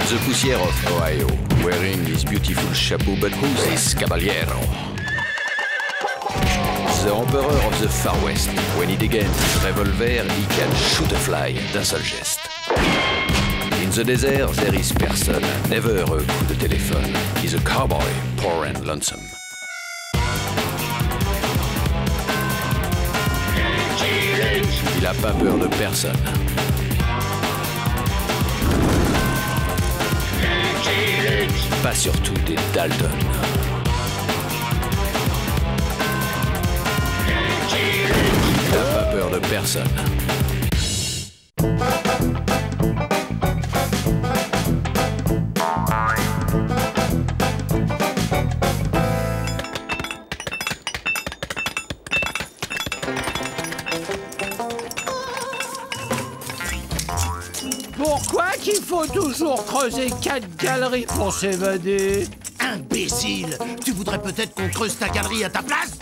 In the poussière of Ohio, wearing his beautiful chapeau, but who's this caballero? The emperor of the Far West. When he degains his revolver, he can shoot a fly d'un seul geste. In the desert, there is person, never a coup de téléphone. He's a cowboy, poor and lonesome. Il a pas peur de personne. Pas surtout des Dalton. Il n'a pas peur de personne. Pourquoi qu'il faut toujours creuser 4 galeries pour s'évader? Imbécile! Tu voudrais peut-être qu'on creuse ta galerie à ta place?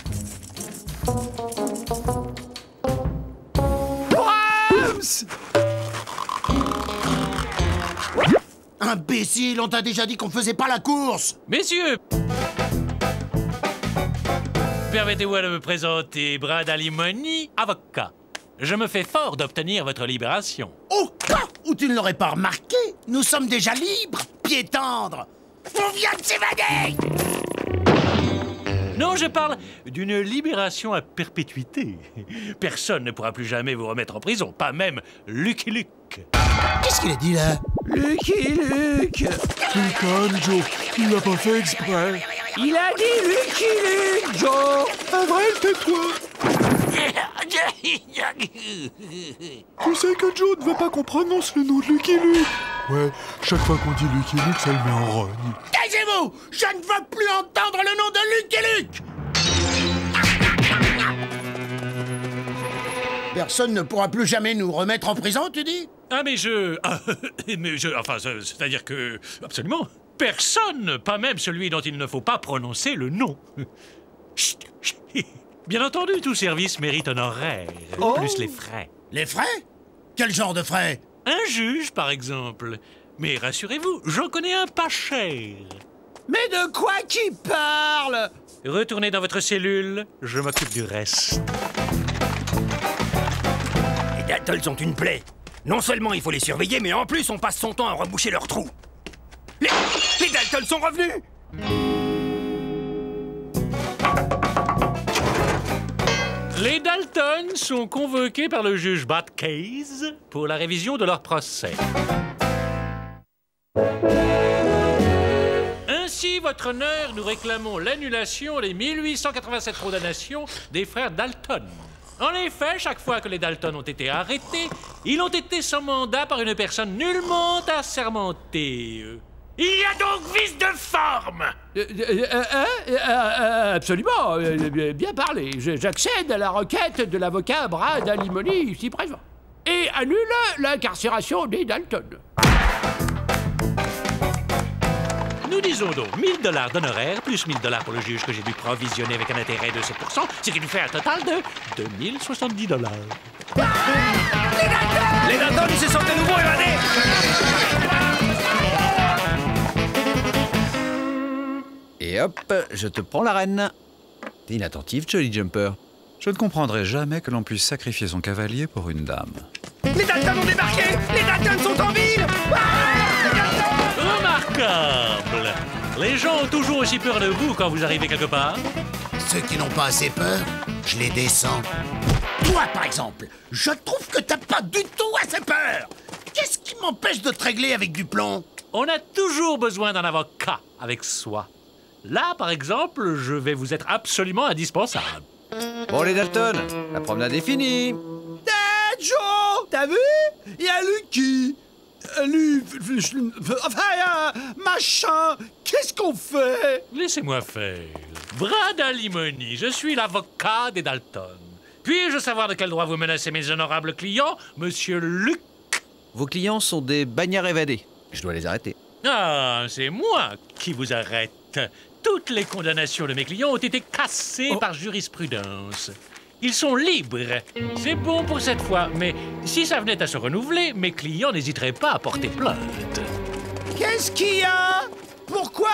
Brahms! Imbécile, on t'a déjà dit qu'on faisait pas la course! Messieurs, permettez-moi de me présenter Brad Alimony, avocat. Je me fais fort d'obtenir votre libération. Au cas où tu ne l'aurais pas remarqué, nous sommes déjà libres, pieds tendres! On vient de s'évader! Non, je parle d'une libération à perpétuité. Personne ne pourra plus jamais vous remettre en prison, pas même Lucky Luke. Qu'est-ce qu'il a dit là? Lucky Luke! Calme, Joe, il l'a pas fait exprès. Il a dit Lucky Luke, Joe! Un vrai, tais-toi. Tu sais que Joe ne veut pas qu'on prononce le nom de Lucky Luke. Ouais, chaque fois qu'on dit Lucky Luke, ça le met en rogne. Taisez-vous! Je ne veux plus entendre le nom de Lucky Luke! Personne ne pourra plus jamais nous remettre en prison, tu dis? Ah, enfin, c'est-à-dire que... Absolument. Personne, pas même celui dont il ne faut pas prononcer le nom. Chut, chut. Bien entendu, tout service mérite un horaire, plus les frais. Les frais? Quel genre de frais? Un juge, par exemple. Mais rassurez-vous, j'en connais un pas cher. Mais de quoi qu'il parle? Retournez dans votre cellule, je m'occupe du reste. Les Daltons ont une plaie. Non seulement il faut les surveiller, mais en plus on passe son temps à reboucher leurs trous. Les Daltons sont revenus! Les Dalton sont convoqués par le juge Batcase pour la révision de leur procès. Ainsi, votre honneur, nous réclamons l'annulation des 1887 condamnations des frères Dalton. En effet, chaque fois que les Dalton ont été arrêtés, ils ont été sans mandat par une personne nullement assermentée. Il y a donc vice de forme! Absolument, bien parlé. J'accède à la requête de l'avocat Brad Alimony, ici présent. Et annule l'incarcération des Dalton. Nous disons donc 1 000 $ d'honoraires plus 1 000 $ pour le juge que j'ai dû provisionner avec un intérêt de 7%, ce qui nous fait un total de 2 070 $. Les Daltons, ils se sont de nouveau évadés! Et hop, je te prends la reine. T'es inattentif, Jolly Jumper. Je ne comprendrai jamais que l'on puisse sacrifier son cavalier pour une dame. Les Daltons ont débarqué! Les Daltons sont en ville! Remarquable! Les gens ont toujours aussi peur de vous quand vous arrivez quelque part. Ceux qui n'ont pas assez peur, je les descends. Toi, par exemple, je trouve que t'as pas du tout assez peur. Qu'est-ce qui m'empêche de te régler avec du plomb? On a toujours besoin d'un avocat avec soi. Là, par exemple, je vais vous être absolument indispensable. Bon, les Dalton, la promenade est finie. Hey, Joe! T'as vu? Il y a Lucky. Machin. Qu'est-ce qu'on fait? Laissez-moi faire. Brad Alimony, je suis l'avocat des Dalton. Puis-je savoir de quel droit vous menacez mes honorables clients, Monsieur Luke? Vos clients sont des bagnards évadés. Je dois les arrêter. Ah, c'est moi qui vous arrête. Toutes les condamnations de mes clients ont été cassées par jurisprudence. Ils sont libres. C'est bon pour cette fois, mais si ça venait à se renouveler, mes clients n'hésiteraient pas à porter plainte. Qu'est-ce qu'il y a? Pourquoi,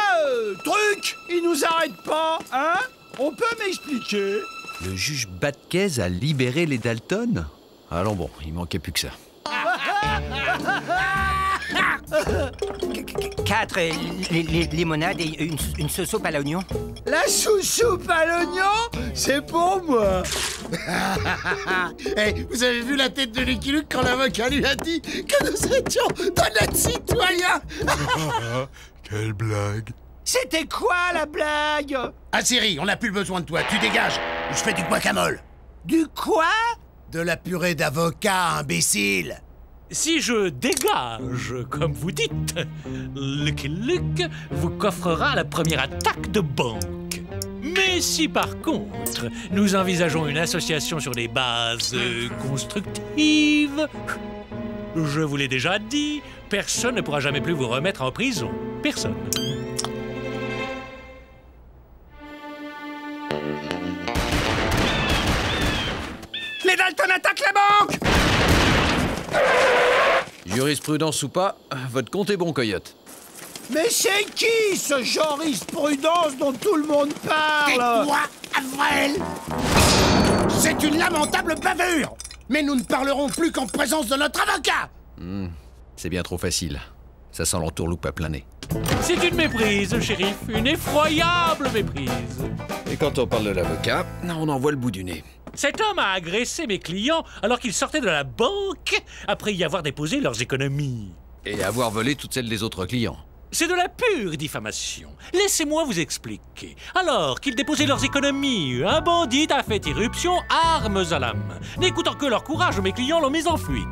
truc, il nous arrête pas, hein? On peut m'expliquer? Le juge Batkez a libéré les Dalton? Alors bon, il manquait plus que ça. 4 limonades et une soupe à l'oignon. La soupe à l'oignon, c'est pour moi. Hey, vous avez vu la tête de Lucky Luke quand l'avocat lui a dit que nous étions d'honnêtes citoyens? Quelle blague. C'était quoi la blague? Ah Siri, on n'a plus besoin de toi, tu dégages. Je fais du guacamole. Du quoi? De la purée d'avocat, imbécile. Si je dégage, comme vous dites, Lucky Luke vous coffrera la première attaque de banque. Mais si par contre, nous envisageons une association sur des bases constructives, je vous l'ai déjà dit, personne ne pourra jamais plus vous remettre en prison. Personne. Les Dalton attaquent la banque! Jurisprudence ou pas, votre compte est bon, Coyote. Mais c'est qui ce jurisprudence dont tout le monde parle? Tais-toi, Avril. C'est une lamentable bavure. Mais nous ne parlerons plus qu'en présence de notre avocat. C'est bien trop facile. Ça sent l'entourloupe à plein nez. C'est une méprise, shérif, une effroyable méprise. Et quand on parle de l'avocat, on en voit le bout du nez. Cet homme a agressé mes clients alors qu'ils sortaient de la banque après y avoir déposé leurs économies. Et avoir volé toutes celles des autres clients. C'est de la pure diffamation. Laissez-moi vous expliquer. Alors qu'ils déposaient leurs économies, un bandit a fait irruption, armes à la main. N'écoutant que leur courage, mes clients l'ont mis en fuite.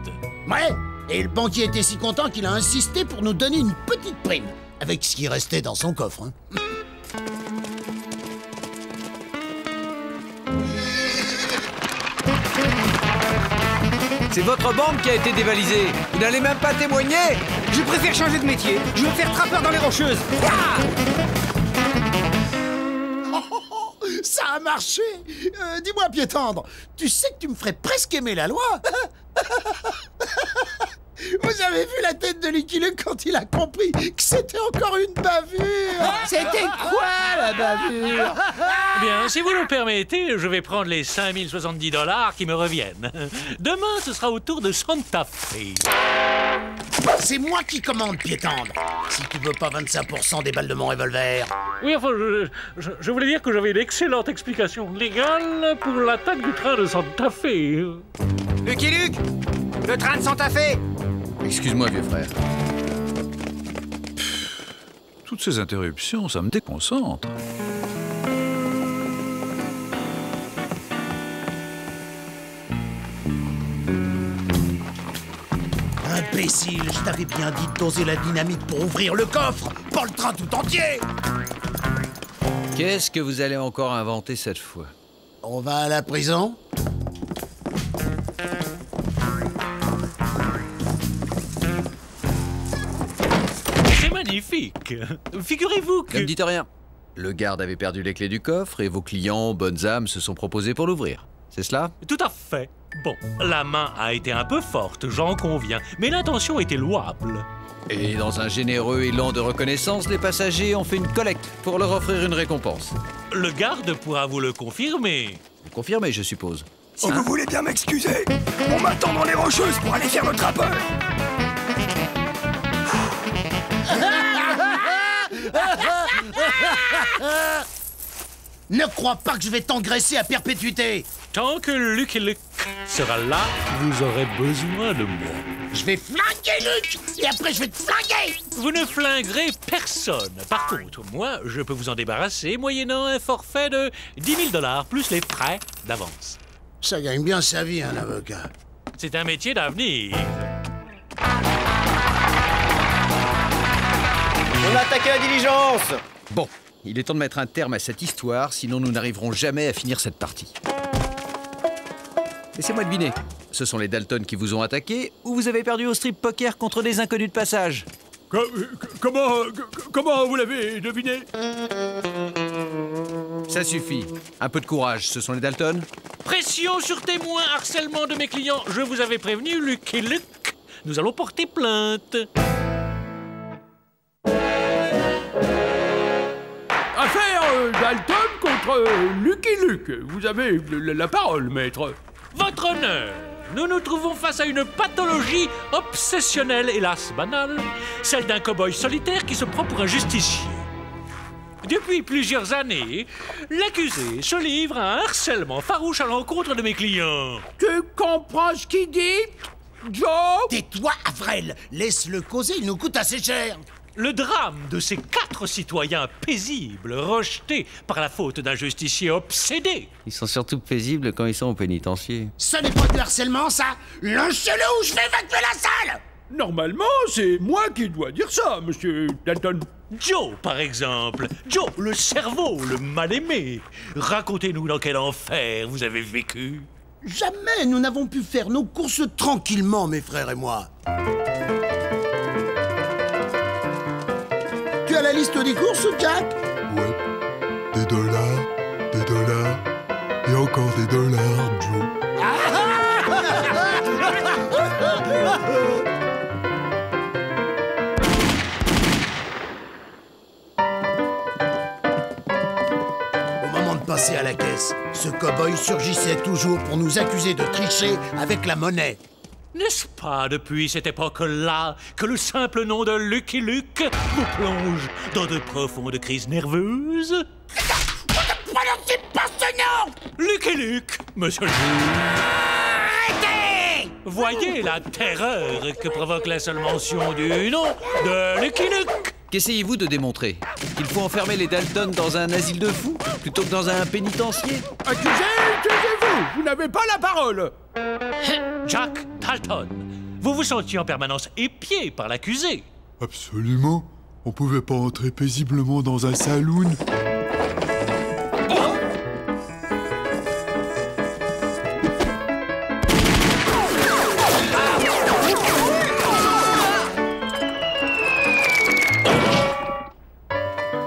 Ouais, et le banquier était si content qu'il a insisté pour nous donner une petite prime. Avec ce qui restait dans son coffre, hein. C'est votre banque qui a été dévalisée. Vous n'allez même pas témoigner. Je préfère changer de métier. Je veux faire trappeur dans les Rocheuses. Ah! Ça a marché. Dis-moi, pied tendre, tu sais que tu me ferais presque aimer la loi. Vous avez vu la tête de Lucky Luke quand il a compris que c'était encore une bavure? C'était quoi la bavure? Eh bien, si vous le permettez, je vais prendre les 5070 $ qui me reviennent. Demain, ce sera au tour de Santa Fe. C'est moi qui commande, pied tendre. Si tu veux pas 25% des balles de mon revolver. Oui, enfin, je voulais dire que j'avais une excellente explication légale pour l'attaque du train de Santa Fe. Lucky Luke, le train de Santa Fe. Excuse-moi, vieux frère. Toutes ces interruptions, ça me déconcentre. Imbécile, je t'avais bien dit de doser la dynamite pour ouvrir le coffre, pas le train tout entier. Qu'est-ce que vous allez encore inventer cette fois? On va à la prison? C'est magnifique. Figurez-vous que... Ne me dites rien. Le garde avait perdu les clés du coffre et vos clients, bonnes âmes, se sont proposés pour l'ouvrir. C'est cela? Tout à fait. Bon, la main a été un peu forte, j'en conviens, mais l'intention était louable. Et dans un généreux élan de reconnaissance, les passagers ont fait une collecte pour leur offrir une récompense. Le garde pourra vous le confirmer. Vous confirmez, je suppose. Si vous voulez bien m'excuser, on m'attend dans les Rocheuses pour aller faire le trappeur. Ne crois pas que je vais t'engraisser à perpétuité. Tant que Lucky Luke sera là, vous aurez besoin de moi. Je vais flinguer Luke, et après je vais te flinguer. Vous ne flinguerez personne. Par contre, moi, je peux vous en débarrasser moyennant un forfait de 10 000 $ plus les frais d'avance. Ça gagne bien sa vie, un avocat. C'est un métier d'avenir. On a attaqué la diligence. Bon, il est temps de mettre un terme à cette histoire, sinon nous n'arriverons jamais à finir cette partie. Laissez-moi deviner. Ce sont les Dalton qui vous ont attaqué ou vous avez perdu au strip poker contre des inconnus de passage? Comment vous l'avez deviné? Ça suffit. Un peu de courage, ce sont les Dalton? Pression sur témoin, harcèlement de mes clients. Je vous avais prévenu, Lucky Luke. Nous allons porter plainte. Maître Lucky Luke, vous avez la parole, maître. Votre honneur, nous nous trouvons face à une pathologie obsessionnelle, hélas banale, celle d'un cow-boy solitaire qui se prend pour un justicier. Depuis plusieurs années, l'accusé se livre à un harcèlement farouche à l'encontre de mes clients. Tu comprends ce qu'il dit, Joe? Tais-toi, Avrel. Laisse-le causer, il nous coûte assez cher. Le drame de ces 4 citoyens paisibles rejetés par la faute d'un justicier obsédé. Ils sont surtout paisibles quand ils sont au pénitencier. Ce n'est pas du harcèlement, ça. Lâchez-le ou je vais évacuer la salle. Normalement, c'est moi qui dois dire ça, monsieur Dalton. Joe, par exemple. Joe, le cerveau, le mal-aimé. Racontez-nous dans quel enfer vous avez vécu. Jamais nous n'avons pu faire nos courses tranquillement, mes frères et moi. Tu as la liste des courses, Jack? Ouais. Des dollars, et encore des dollars, Joe. Au moment de passer à la caisse, ce cow-boy surgissait toujours pour nous accuser de tricher avec la monnaie. N'est-ce pas depuis cette époque-là que le simple nom de Lucky Luke vous plonge dans de profondes crises nerveuses? Ne prononcez pas ce nom! Lucky Luke, monsieur le juge. Arrêtez! Voyez la terreur que provoque la seule mention du nom de Lucky Luke. Qu'essayez-vous de démontrer? Qu'il faut enfermer les Dalton dans un asile de fous plutôt que dans un pénitencier? Accusé, taisez-vous, vous n'avez pas la parole. Jack Dalton, vous vous sentiez en permanence épié par l'accusé. Absolument. On pouvait pas entrer paisiblement dans un saloon.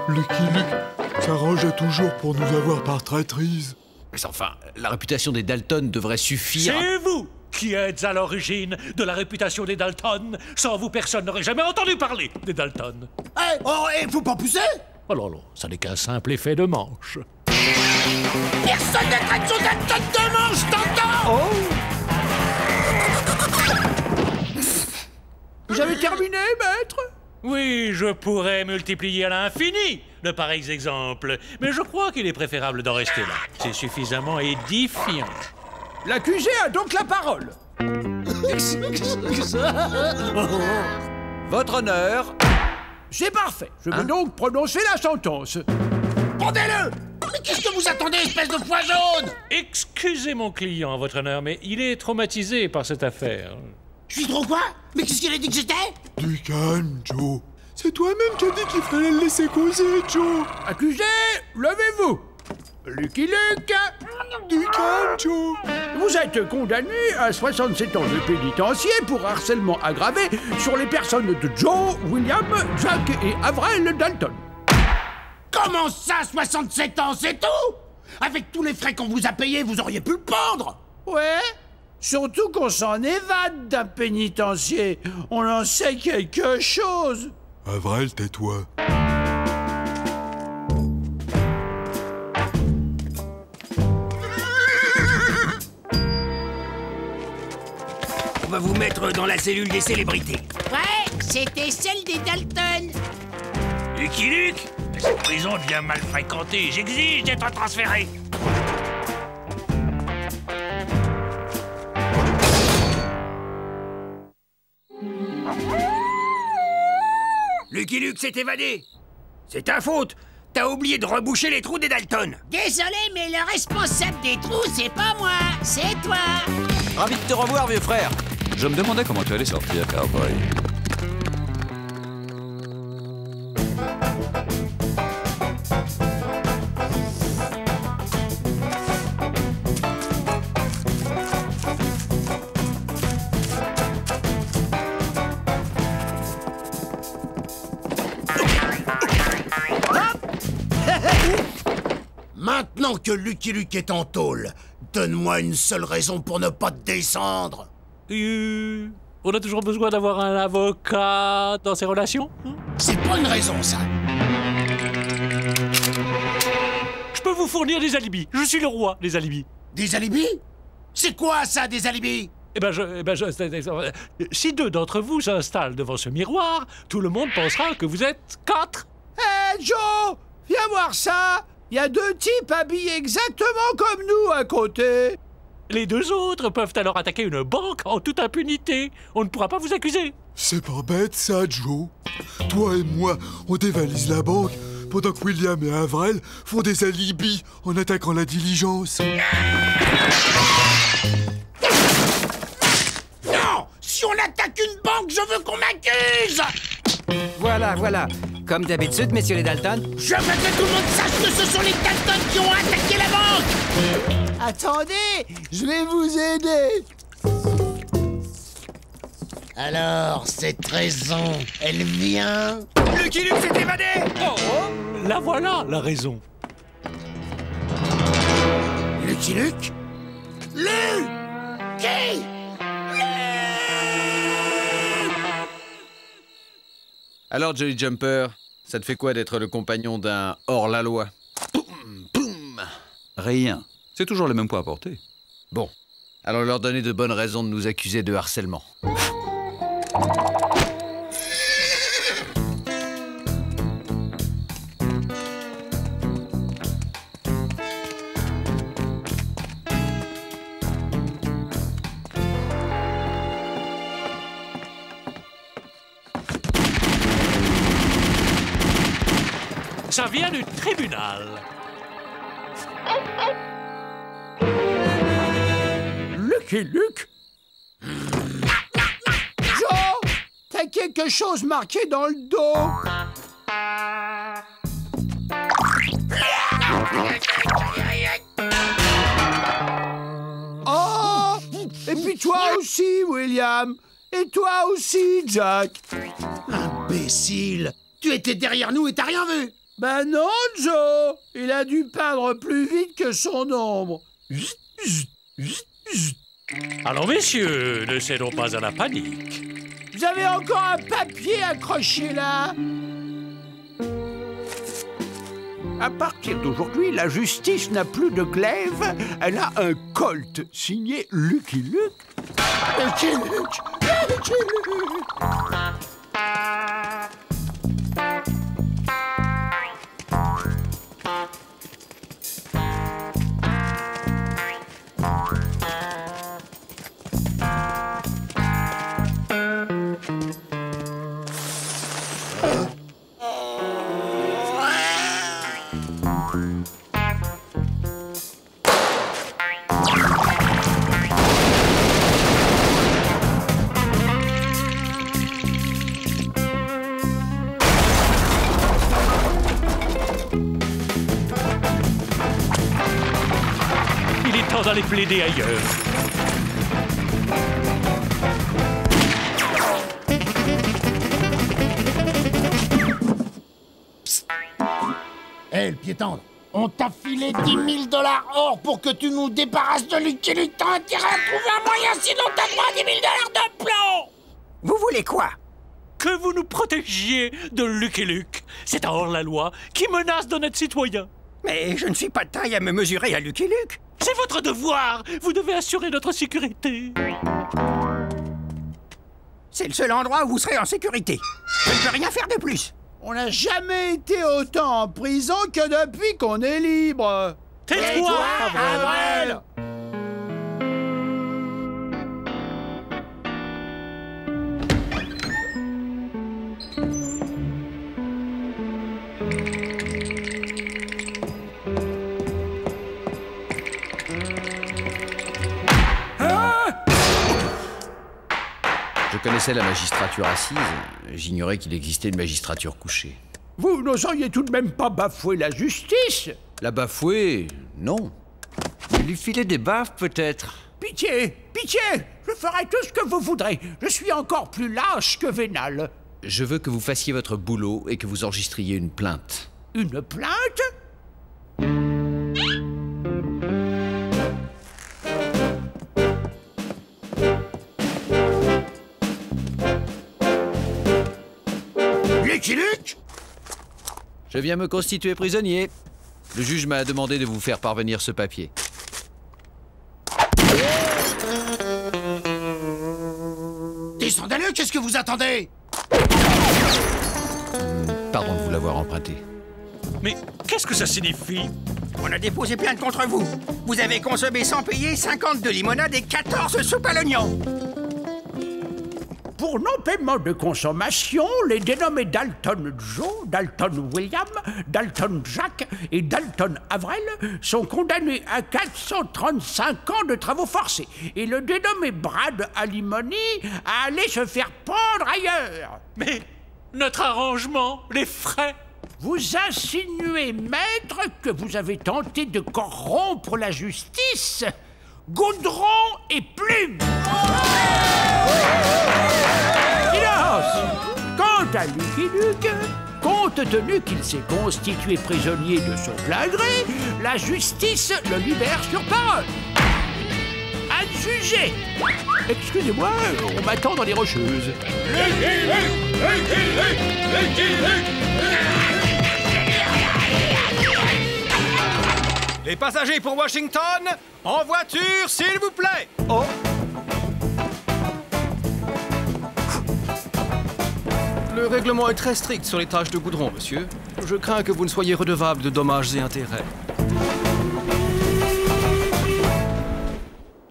Lucky Luke s'arrangeait toujours pour nous avoir par traîtrise. Mais enfin, la réputation des Dalton devrait suffire. C'est vous qui êtes à l'origine de la réputation des Dalton. Sans vous, personne n'aurait jamais entendu parler des Dalton. Faut pas pousser? Oh là là, ça n'est qu'un simple effet de manche. Personne ne traite son Dalton de manche, t'entends? Vous avez terminé, maître? Oui, je pourrais multiplier à l'infini de pareils exemples, mais je crois qu'il est préférable d'en rester là. C'est suffisamment édifiant. L'accusé a donc la parole. Votre honneur. C'est parfait. Je veux donc prononcer la sentence. Pendez-le! Mais qu'est-ce que vous attendez, espèce de foie jaune? Excusez mon client, votre honneur, mais il est traumatisé par cette affaire. Je suis trop quoi? Mais qu'est-ce qu'il a dit que j'étais? Du calme, Joe. C'est toi-même qui as dit qu'il fallait le laisser causer, Joe. Accusé, levez-vous. Lucky Luke. Du calme, Joe. Vous êtes condamné à 67 ans de pénitencier pour harcèlement aggravé sur les personnes de Joe, William, Jack et Avrel Dalton. Comment ça, 67 ans, c'est tout? Avec tous les frais qu'on vous a payés, vous auriez pu le pendre. Ouais, surtout qu'on s'en évade d'un pénitencier. On en sait quelque chose. Avrel, tais-toi. On va vous mettre dans la cellule des célébrités. Ouais, c'était celle des Dalton. Lucky Luke, cette prison devient mal fréquentée. J'exige d'être transféré. Lucky Luke s'est évadé. C'est ta faute. T'as oublié de reboucher les trous des Dalton. Désolé, mais le responsable des trous, c'est pas moi, c'est toi. Ravi de te revoir, vieux frère. Je me demandais comment tu allais sortir, cowboy. Maintenant que Lucky Luke est en tôle, donne-moi une seule raison pour ne pas te descendre. On a toujours besoin d'avoir un avocat dans ces relations? C'est pas une raison, ça. Je peux peux vous fournir des alibis. Je suis le roi des alibis. Des alibis? C'est quoi ça, des alibis? Si 2 d'entre vous s'installent devant ce miroir, tout le monde pensera que vous êtes 4. Hé, Joe! Viens voir ça! Il y a 2 types habillés exactement comme nous à côté. Les 2 autres peuvent alors attaquer une banque en toute impunité. On ne pourra pas vous accuser. C'est pas bête ça, Joe. Toi et moi, on dévalise la banque pendant que William et Avril font des alibis en attaquant la diligence. Non! Si on attaque une banque, je veux qu'on m'accuse! Voilà, voilà. Comme d'habitude, messieurs les Dalton. Je veux que tout le monde sache que ce sont les Dalton qui ont attaqué la banque! Attendez, je vais vous aider. Alors, cette raison, elle vient... Lucky Luke s'est évadé! Oh, la voilà, la raison. Lucky Luke? Lucky! Alors, Jolly Jumper, ça te fait quoi d'être le compagnon d'un hors-la-loi? Poum, poum. Rien. C'est toujours le même poids à porter. Bon, alors leur donner de bonnes raisons de nous accuser de harcèlement. Ça vient du tribunal. Lucky Luke? Joe, t'as quelque chose marqué dans le dos. Oh! Et puis toi aussi, William. Et toi aussi, Jack. Imbécile! Tu étais derrière nous et t'as rien vu! Ben non, Joe. Il a dû peindre plus vite que son ombre. Alors, messieurs, ne cédons pas à la panique. Vous avez encore un papier accroché là? À partir d'aujourd'hui, la justice n'a plus de glaive. Elle a un colt signé Lucky Luke. Lucky Luke! Lucky Luke! Il est temps d'aller plaider ailleurs. Hé, le pied tendre, on t'a filé 10 000 $ or pour que tu nous débarrasses de Lucky Luke. T'as intérêt à trouver un moyen, sinon t'as droit à 10 000 $ de plomb! Vous voulez quoi? Que vous nous protégiez de Lucky Luke. C'est un hors-la-loi qui menace d'honnêtes citoyens. Mais je ne suis pas de taille à me mesurer à Lucky Luke. C'est votre devoir. Vous devez assurer notre sécurité. C'est le seul endroit où vous serez en sécurité. Je ne peux rien faire de plus. On n'a jamais été autant en prison que depuis qu'on est libre. Tais-toi, Avril! Je connaissais la magistrature assise, j'ignorais qu'il existait une magistrature couchée. Vous n'oseriez tout de même pas bafouer la justice? La bafouer, non. Lui filer des baffes, peut-être. Pitié, pitié! Je ferai tout ce que vous voudrez. Je suis encore plus lâche que vénal. Je veux que vous fassiez votre boulot et que vous enregistriez une plainte. Une plainte? Lucky Luke? Je viens me constituer prisonnier. Le juge m'a demandé de vous faire parvenir ce papier. Descendez-le, qu'est-ce que vous attendez? Pardon de vous l'avoir emprunté. Mais qu'est-ce que ça signifie? On a déposé plainte contre vous. Vous avez consommé sans payer 52 limonades et 14 soupes à l'oignon. Pour non-paiement de consommation, les dénommés Dalton Joe, Dalton William, Dalton Jack et Dalton Avril sont condamnés à 435 ans de travaux forcés. Et le dénommé Brad Alimony à aller se faire pendre ailleurs. Mais notre arrangement, les frais. Vous insinuez, maître, que vous avez tenté de corrompre la justice? Goudron et plume! Silence! Quant à Lucky Luke, compte tenu qu'il s'est constitué prisonnier de son plein gré, la justice le libère sur parole. Adjugé! Excusez-moi, on m'attend dans les Rocheuses. Les passagers pour Washington, en voiture, s'il vous plaît. Oh. Le règlement est très strict sur les tâches de goudron, monsieur. Je crains que vous ne soyez redevable de dommages et intérêts.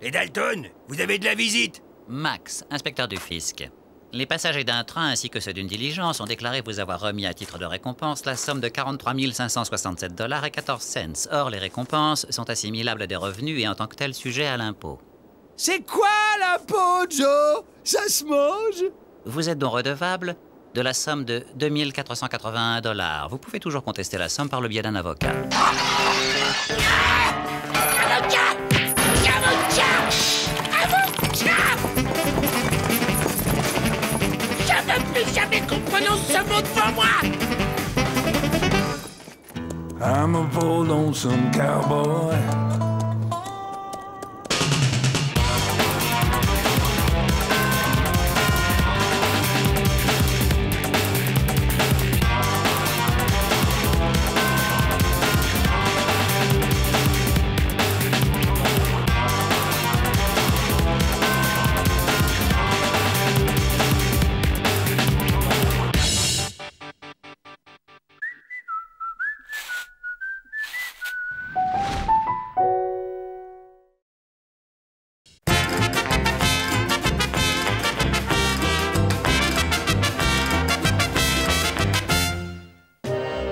Et Dalton, vous avez de la visite? Max, inspecteur du fisc. Les passagers d'un train ainsi que ceux d'une diligence ont déclaré vous avoir remis à titre de récompense la somme de 43 567 $ et 14 cents. Or, les récompenses sont assimilables à des revenus et en tant que telles sujets à l'impôt. C'est quoi l'impôt, Joe? Ça se mange? Vous êtes donc redevable de la somme de 2 481 $. Vous pouvez toujours contester la somme par le biais d'un avocat. Plus jamais qu'on prononce ce mot devant moi! I'm a poor lonesome cowboy.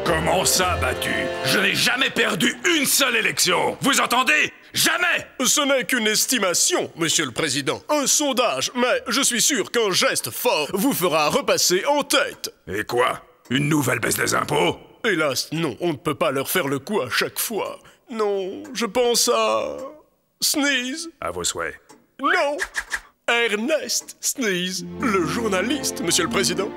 Comment ça, battu? Je n'ai jamais perdu une seule élection. Vous entendez? Jamais! Ce n'est qu'une estimation, monsieur le président. Un sondage, mais je suis sûr qu'un geste fort vous fera repasser en tête. Et quoi? Une nouvelle baisse des impôts? Hélas, non, on ne peut pas leur faire le coup à chaque fois. Non, je pense à... Sneeze. À vos souhaits. Non! Ernest Sneeze, le journaliste, monsieur le président.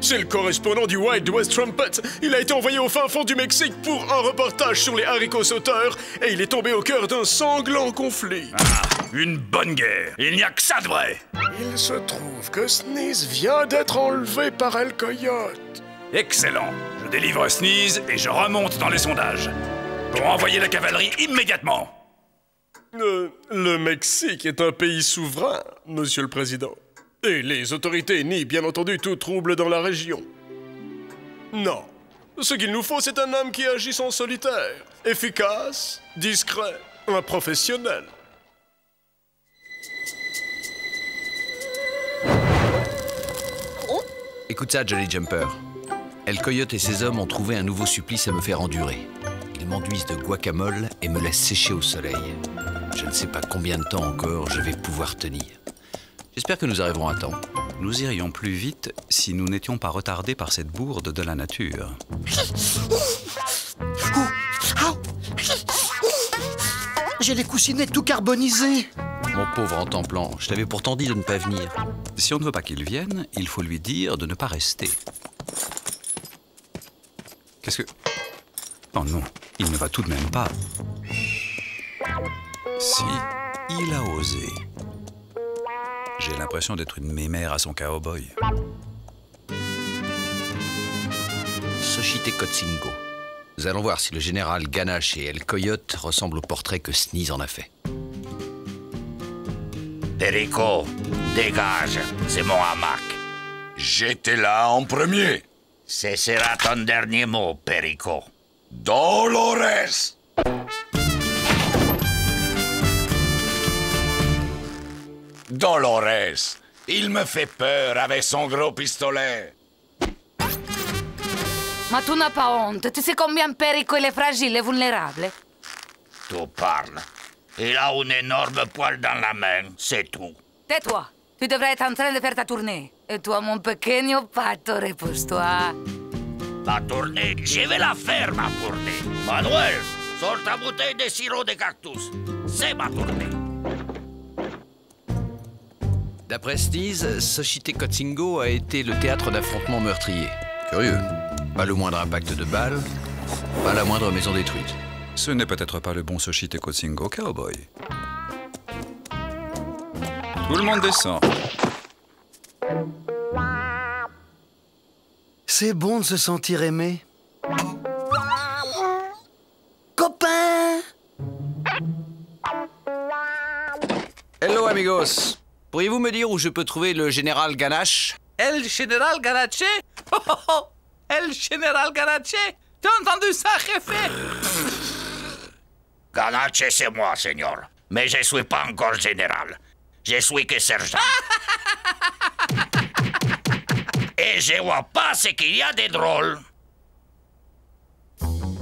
C'est le correspondant du Wild West Trumpet. Il a été envoyé au fin fond du Mexique pour un reportage sur les haricots sauteurs et il est tombé au cœur d'un sanglant conflit. Ah, une bonne guerre. Il n'y a que ça de vrai. Il se trouve que Sneeze vient d'être enlevé par El Coyote. Excellent. Je délivre Sneeze et je remonte dans les sondages. Pour envoyer la cavalerie immédiatement. Le Mexique est un pays souverain, monsieur le président. Et les autorités nient bien entendu tout trouble dans la région. Non. Ce qu'il nous faut, c'est un homme qui agisse en solitaire. Efficace, discret, un professionnel. Écoute ça, Jolly Jumper. El Coyote et ses hommes ont trouvé un nouveau supplice à me faire endurer. Ils m'enduisent de guacamole et me laissent sécher au soleil. Je ne sais pas combien de temps encore je vais pouvoir tenir. J'espère que nous arriverons à temps. Nous irions plus vite si nous n'étions pas retardés par cette bourde de la nature. J'ai les coussinets tout carbonisés. Mon pauvre entemplant, je t'avais pourtant dit de ne pas venir. Si on ne veut pas qu'il vienne, il faut lui dire de ne pas rester. Qu'est-ce que... Oh non, il ne va tout de même pas. Si, il a osé. J'ai l'impression d'être une mémère à son cowboy. Xochitl Cotzingo. Nous allons voir si le général Ganache et El Coyote ressemblent au portrait que Sneeze en a fait. Perico, dégage, c'est mon hamac. J'étais là en premier. Ce sera ton dernier mot, Perico. Dolores! Dolores, il me fait peur avec son gros pistolet. Ma tu n'as pas honte. Tu sais combien Perico il est fragile et vulnérable? Tu parles. Il a un énorme poil dans la main, c'est tout. Tais-toi. Tu devrais être en train de faire ta tournée. Et toi, mon pequeño pato, repousse-toi. Ma tournée, je vais la faire, ma tournée. Manuel, sors ta bouteille de sirop de cactus. C'est ma tournée. D'après Sneeze, Xochitecotzingo a été le théâtre d'affrontements meurtriers. Curieux. Pas le moindre impact de balles, pas la moindre maison détruite. Ce n'est peut-être pas le bon Xochitecotzingo, cowboy. Tout le monde descend. C'est bon de se sentir aimé. Copain! Hello, amigos. Pourriez-vous me dire où je peux trouver le général Ganache? El général Ganache? Oh, oh, oh. El général Ganache? T'as entendu ça, jefe? Ganache, c'est moi, señor. Mais je suis pas encore général. Je suis que sergent. Et je vois pas ce qu'il y a de drôle.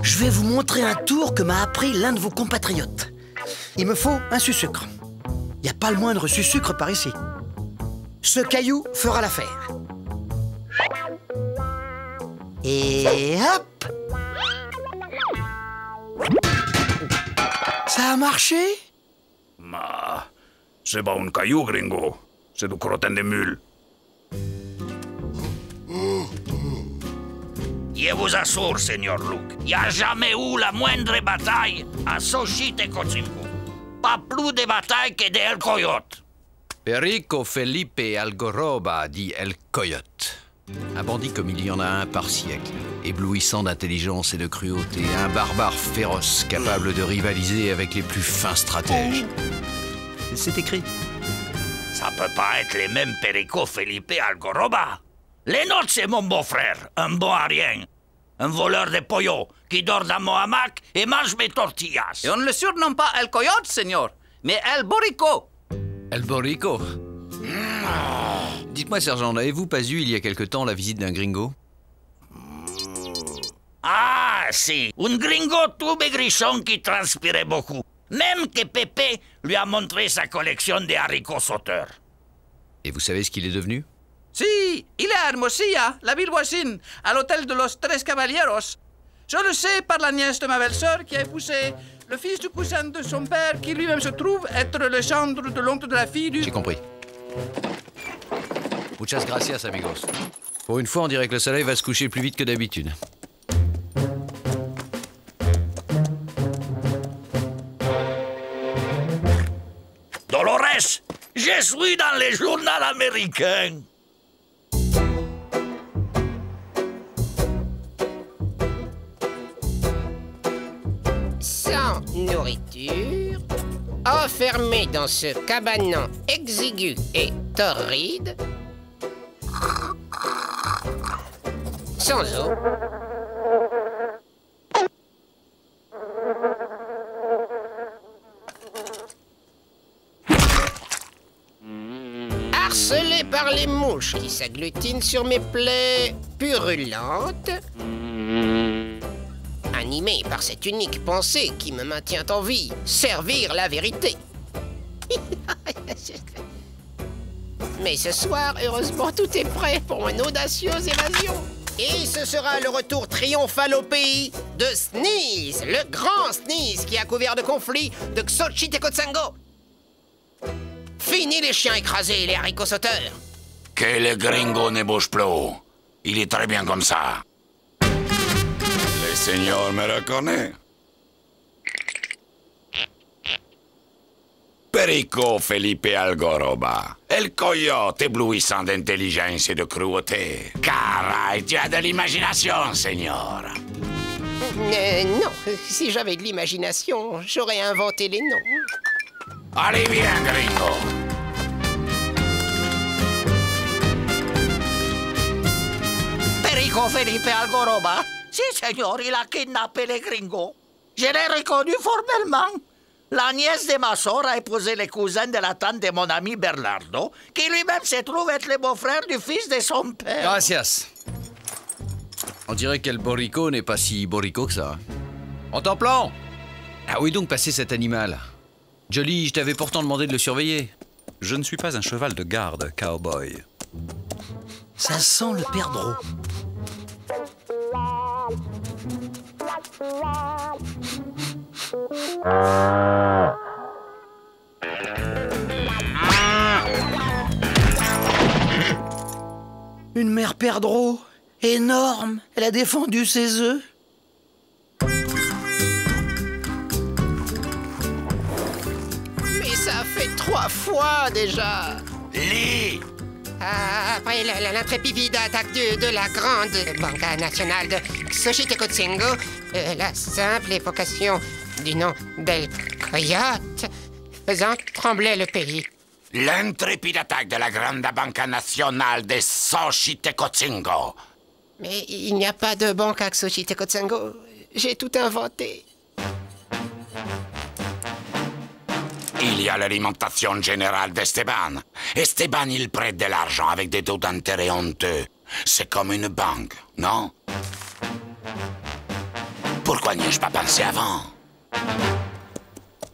Je vais vous montrer un tour que m'a appris l'un de vos compatriotes. Il me faut un sucre. Il n'y a pas le moindre sucre par ici. Ce caillou fera l'affaire. Et hop! Ça a marché? Ma, c'est pas un caillou, gringo. C'est du crottin de mule. Je vous assure, señor Luke, il n'y a jamais eu la moindre bataille à Xochitecotzingo. Pas plus de batailles que d'El Coyote. Perico Felipe Algoroba, dit El Coyote. Un bandit comme il y en a un par siècle, éblouissant d'intelligence et de cruauté, un barbare féroce capable de rivaliser avec les plus fins stratèges. C'est écrit. Ça peut pas être les mêmes Perico Felipe Algoroba. Les nôtres, c'est mon beau-frère, un bon à rien. Un voleur de pollo qui dort dans mon hamac et mange mes tortillas. Et on ne le surnomme pas El Coyote, señor, mais El Borico. El Borico. Dites-moi, sergent, n'avez-vous pas eu il y a quelque temps la visite d'un gringo? Ah, si, un gringo tout maigrichon qui transpirait beaucoup. Même que Pépé lui a montré sa collection de haricots sauteurs. Et vous savez ce qu'il est devenu? Si, il est à Hermosilla, la ville voisine, à l'hôtel de los Tres Caballeros. Je le sais par la nièce de ma belle-sœur qui a épousé le fils du cousin de son père, qui lui-même se trouve être le gendre de l'oncle de la fille du... J'ai compris. Muchas gracias, amigos. Pour une fois, on dirait que le soleil va se coucher plus vite que d'habitude. Dolores, je suis dans les journaux américains. Sans nourriture, enfermé dans ce cabanon exigu et torride, sans eau, harcelé par les mouches qui s'agglutinent sur mes plaies purulentes, animé par cette unique pensée qui me maintient en vie, servir la vérité. Mais ce soir, heureusement, tout est prêt pour une audacieuse évasion. Et ce sera le retour triomphal au pays de Sneeze, le grand Sneeze qui a couvert de conflits de Xochitecotzingo. Fini les chiens écrasés et les haricots sauteurs. Que le gringo ne bouge plus. Il est très bien comme ça. Le Seigneur me reconnaît. Perico Felipe Algoroba, El Coyote éblouissant d'intelligence et de cruauté. Caray, tu as de l'imagination, Seigneur. Non, si j'avais de l'imagination, j'aurais inventé les noms. Allez, bien, gringo. Perico Felipe Algoroba. Si, señor, il a kidnappé les gringos. Je l'ai reconnu formellement. La nièce de ma sœur a épousé les cousins de la tante de mon ami Bernardo, qui lui-même se trouve être le beau-frère du fils de son père. Gracias. On dirait qu'El Borico n'est pas si borico que ça. En temps plan. Ah oui, donc passer cet animal. Jolly, je t'avais pourtant demandé de le surveiller. Je ne suis pas un cheval de garde, cowboy. Ça sent le perdreau. Une mère perdreau, énorme. Elle a défendu ses œufs. Mais ça fait 3 fois déjà. Lee! Après l'intrépide attaque de la grande Banque nationale de Xochitecotzingo, la simple évocation du nom d'El Coyote faisant trembler le pays. L'intrépide attaque de la grande banque nationale de Xochitecotzingo. Mais il n'y a pas de banque à Xochitecotzingo. J'ai tout inventé. Il y a l'alimentation générale d'Esteban. Esteban, il prête de l'argent avec des taux d'intérêt honteux. C'est comme une banque, non? Pourquoi n'y ai-je pas pensé avant?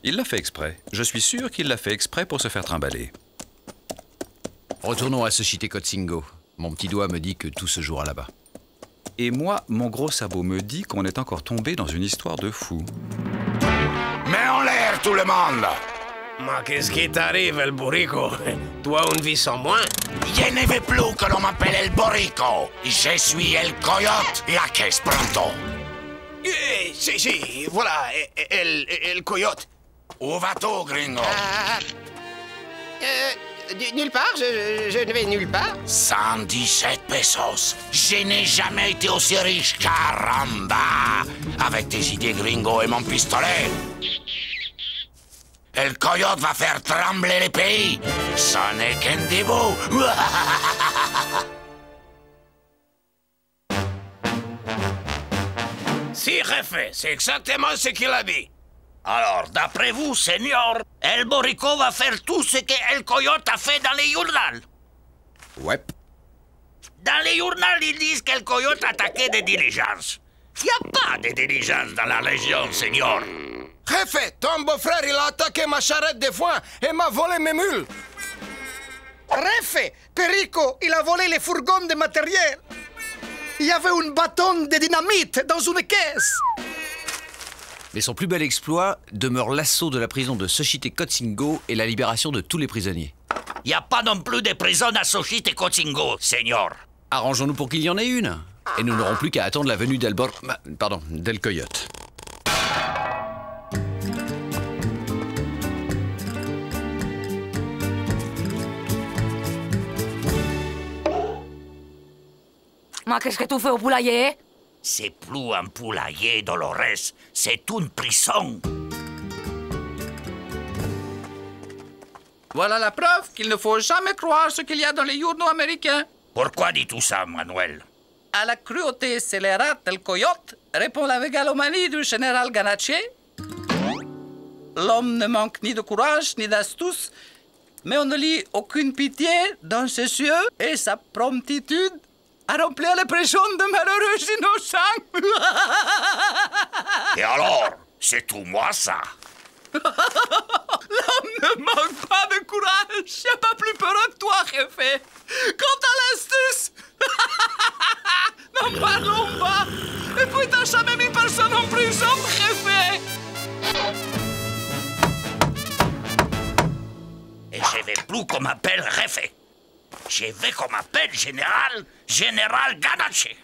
Il l'a fait exprès. Je suis sûr qu'il l'a fait exprès pour se faire trimballer. Retournons à Xochitecotzingo. Mon petit doigt me dit que tout se jouera là-bas. Et moi, mon gros sabot me dit qu'on est encore tombé dans une histoire de fou. Mets en l'air tout le monde! Mais qu'est-ce qui t'arrive, El Borico? Toi, une vie sans moi? Je ne veux plus que l'on m'appelle El Borico. Je suis El Coyote, la caisse pronto. Si, voilà, El Coyote. Où vas-tu, gringo? Nulle part, je ne vais nulle part. 117 pesos. Je n'ai jamais été aussi riche, caramba! Avec tes idées, gringo, et mon pistolet. El Coyote va faire trembler les pays. Ce n'est qu'un début. Si, jefe, c'est exactement ce qu'il a dit. Alors, d'après vous, señor, El Borico va faire tout ce que El Coyote a fait dans les journaux. Ouais. Dans les journaux, ils disent qu'El Coyote a attaqué des diligences. Il n'y a pas de diligences dans la région, señor. Jefe, ton beau-frère, il a attaqué ma charrette de foin et m'a volé mes mules. Jefe, Perico, il a volé les fourgons de matériel. Il y avait un bâton de dynamite dans une caisse. Mais son plus bel exploit demeure l'assaut de la prison de Xochitecotzingo et la libération de tous les prisonniers. Il n'y a pas non plus de prison à Xochitecotzingo, señor. Arrangeons-nous pour qu'il y en ait une. Et nous n'aurons plus qu'à attendre la venue d'El Coyote. Mais qu'est-ce que tu fais au poulailler? C'est plus un poulailler, Dolores. C'est une prison. Voilà la preuve qu'il ne faut jamais croire ce qu'il y a dans les journaux américains. Pourquoi dis tout ça, Manuel? À la cruauté scélérate del coyote répond la mégalomanie du général Ganache. L'homme ne manque ni de courage ni d'astuce, mais on ne lit aucune pitié dans ses yeux et sa promptitude à remplir les prisons de malheureux innocents. Et alors, c'est tout moi, ça? L'homme ne manque pas de courage. J'ai pas plus peur que toi, jefe. Quant à l'astuce, n'en parlons pas. Et puis t'as jamais mis personne en prison, jefe. Et je veux plus qu'on m'appelle Refe. Je veux qu'on m'appelle Général Ganache.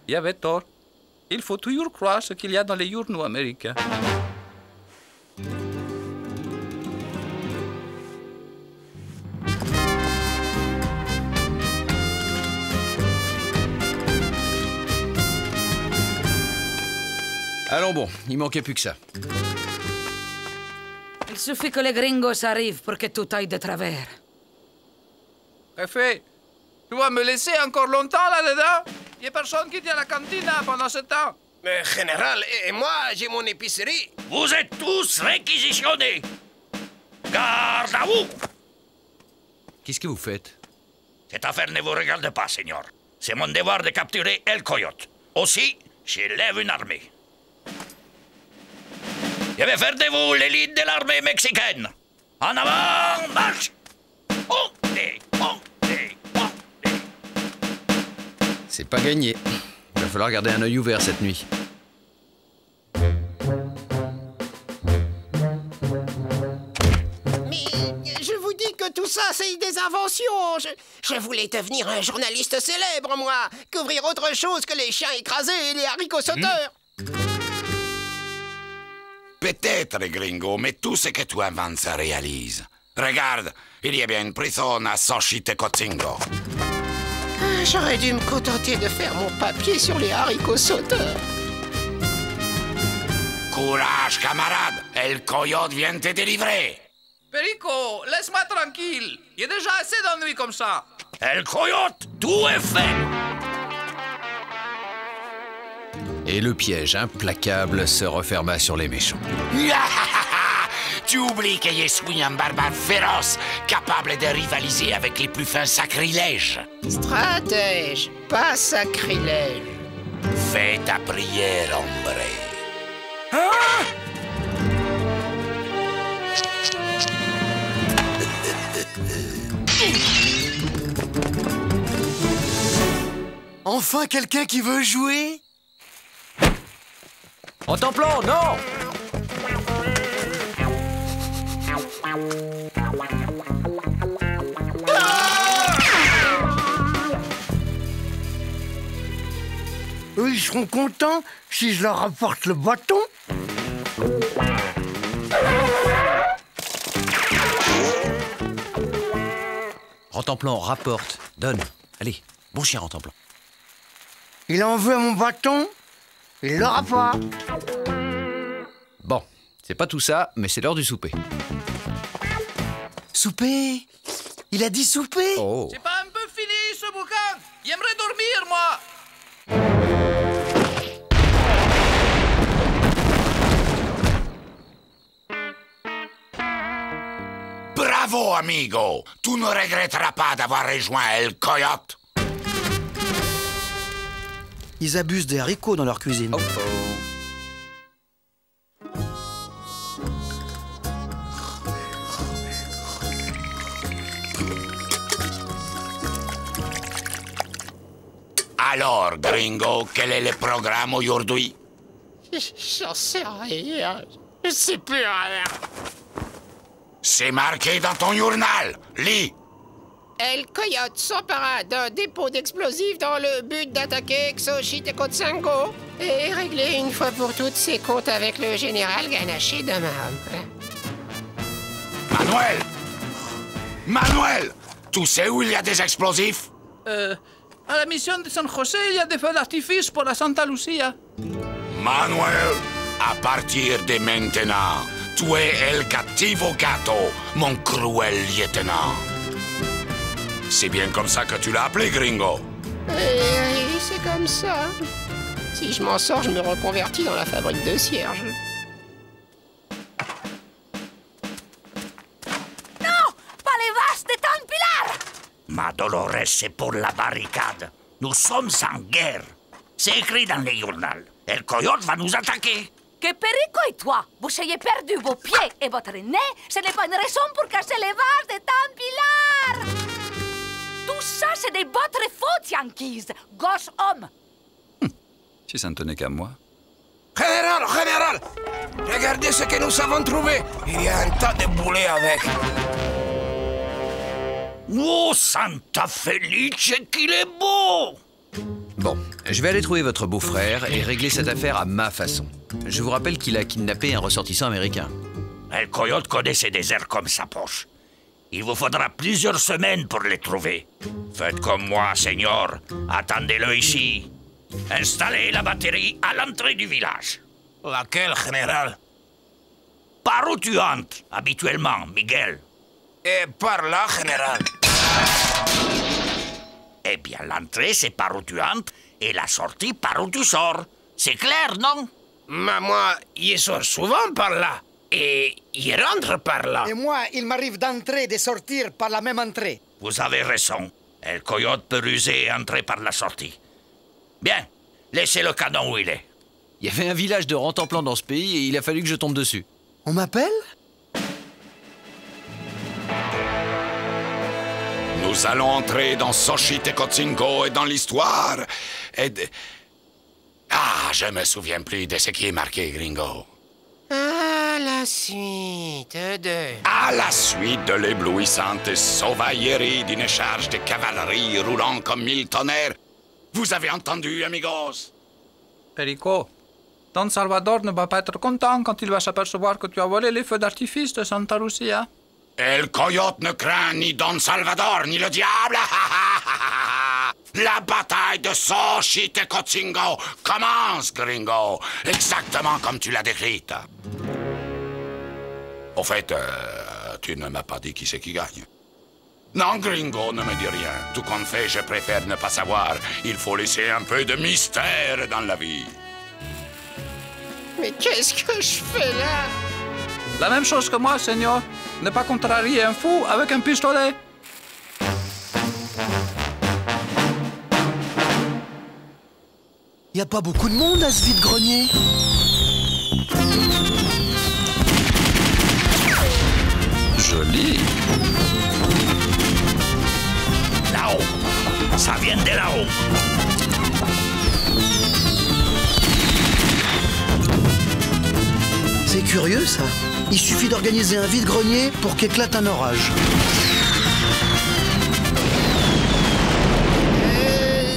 Il y avait tort. Il faut toujours croire ce qu'il y a dans les journaux américains. Allons bon, il manquait plus que ça. Il suffit que les gringos arrivent pour que tout aille de travers. Préfet, tu vas me laisser encore longtemps là-dedans? Il n'y a personne qui tient la cantine là, pendant ce temps. Mais général, et moi, j'ai mon épicerie. Vous êtes tous réquisitionnés. Garde à vous! Qu'est-ce que vous faites? Cette affaire ne vous regarde pas, Seigneur. C'est mon devoir de capturer El Coyote. Aussi, j'élève une armée. Je vais faire de vous l'élite de l'armée mexicaine. En avant, marche! C'est pas gagné. Il va falloir garder un œil ouvert cette nuit. Mais je vous dis que tout ça, c'est des inventions. Je voulais devenir un journaliste célèbre, moi. Couvrir autre chose que les chiens écrasés et les haricots sauteurs. Peut-être, gringo, mais tout ce que tu inventes se réalise. Regarde, il y a bien une prison à Xochitecolcingo. J'aurais dû me contenter de faire mon papier sur les haricots sauteurs. Courage, camarade. El Coyote vient te délivrer. Perico, laisse-moi tranquille. Il y a déjà assez d'ennuis comme ça. El Coyote, tout est fait. Et le piège implacable se referma sur les méchants. Tu oublies que je suis un barbare féroce, capable de rivaliser avec les plus fins sacrilèges. Stratège, pas sacrilège. Fais ta prière, hombre. Enfin quelqu'un qui veut jouer? En templant, non! Eux, ils seront contents si je leur apporte le bâton. Rentemplant, rapporte, donne. Allez, bon chien, Rentemplant. Il en veut à mon bâton, il l'aura pas. Bon, c'est pas tout ça, mais c'est l'heure du souper. Souper? Il a dit souper? Oh. C'est pas un peu fini ce boucan? J'aimerais dormir, moi. Bravo, amigo! Tu ne regretteras pas d'avoir rejoint El Coyote. Ils abusent des haricots dans leur cuisine. Oh. Alors, gringo, quel est le programme aujourd'hui? J'en sais rien. Je sais plus rien. C'est marqué dans ton journal. Lis. El Coyote s'empara d'un dépôt d'explosifs dans le but d'attaquer Xochitecolcingo et régler une fois pour toutes ses comptes avec le général Ganaché demain. Manuel! Manuel! Tu sais où il y a des explosifs? À la mission de San José, il y a des feux d'artifice pour la Santa Lucia. Manuel, à partir de maintenant, tu es El Cattivo Gato, mon cruel lieutenant. C'est bien comme ça que tu l'as appelé, gringo. Oui, c'est comme ça. Si je m'en sors, je me reconvertis dans la fabrique de cierges. Non! Pas les vaches de Tan Pilar! Ma Dolores, c'est pour la barricade. Nous sommes en guerre. C'est écrit dans les journaux. El Coyote va nous attaquer. Que Perico et toi, vous ayez perdu vos pieds et votre nez, ce n'est pas une raison pour casser les vaches de Tan Pilar! Tout ça, c'est de votre faute, Yankees, gosse homme! Si ça ne tenait qu'à moi. Général! Regardez ce que nous avons trouvé. Il y a un tas de boulets avec. Oh, Santa Felice, qu'il est beau! Bon, je vais aller trouver votre beau-frère et régler cette affaire à ma façon. Je vous rappelle qu'il a kidnappé un ressortissant américain. El Coyote connaît ces déserts comme sa poche. Il vous faudra plusieurs semaines pour les trouver. Faites comme moi, Seigneur. Attendez-le ici. Installez la batterie à l'entrée du village. Laquelle, général? Par où tu entres, habituellement, Miguel? Et par là, général. Eh bien, l'entrée, c'est par où tu entres, et la sortie, par où tu sors. C'est clair, non? Mais moi, je sors souvent par là. Et je rentre par là. Et moi, il m'arrive d'entrer et de sortir par la même entrée. Vous avez raison. El coyote peut ruser et entrer par la sortie. Bien, laissez le canon où il est. Il y avait un village de Rantanplan dans ce pays et il a fallu que je tombe dessus. On m'appelle? Nous allons entrer dans Xochitecotzingo et dans l'histoire. Ah, je me souviens plus de ce qui est marqué, gringo. À la suite À la suite de l'éblouissante sauvaillerie d'une charge de cavalerie roulant comme 1000 tonnerres. Vous avez entendu, amigos? Perico, Don Salvador ne va pas être content quand il va s'apercevoir que tu as volé les feux d'artifice de Santa Lucia. El coyote ne craint ni Don Salvador, ni le diable. La bataille de Xochitecotzingo commence, gringo. Exactement comme tu l'as décrite. Au fait, tu ne m'as pas dit qui c'est qui gagne. Non, gringo, ne me dis rien. Tout compte fait, je préfère ne pas savoir. Il faut laisser un peu de mystère dans la vie. Mais qu'est-ce que je fais là? La même chose que moi, Seigneur. Ne pas contrarier un fou avec un pistolet. Y a pas beaucoup de monde à ce vide-grenier. Joli. Là-haut. Ça vient de là-haut. C'est curieux, ça. Il suffit d'organiser un vide-grenier pour qu'éclate un orage.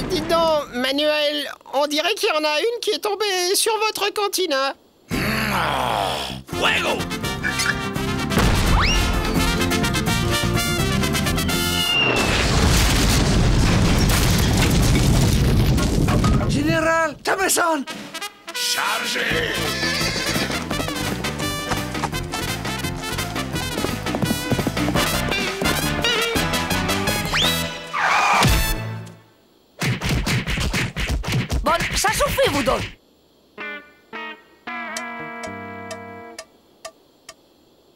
Dites donc, Manuel, on dirait qu'il y en a une qui est tombée sur votre cantina. Fuego! Général, Tameson! Chargez! Bon, ça suffit, vous deux.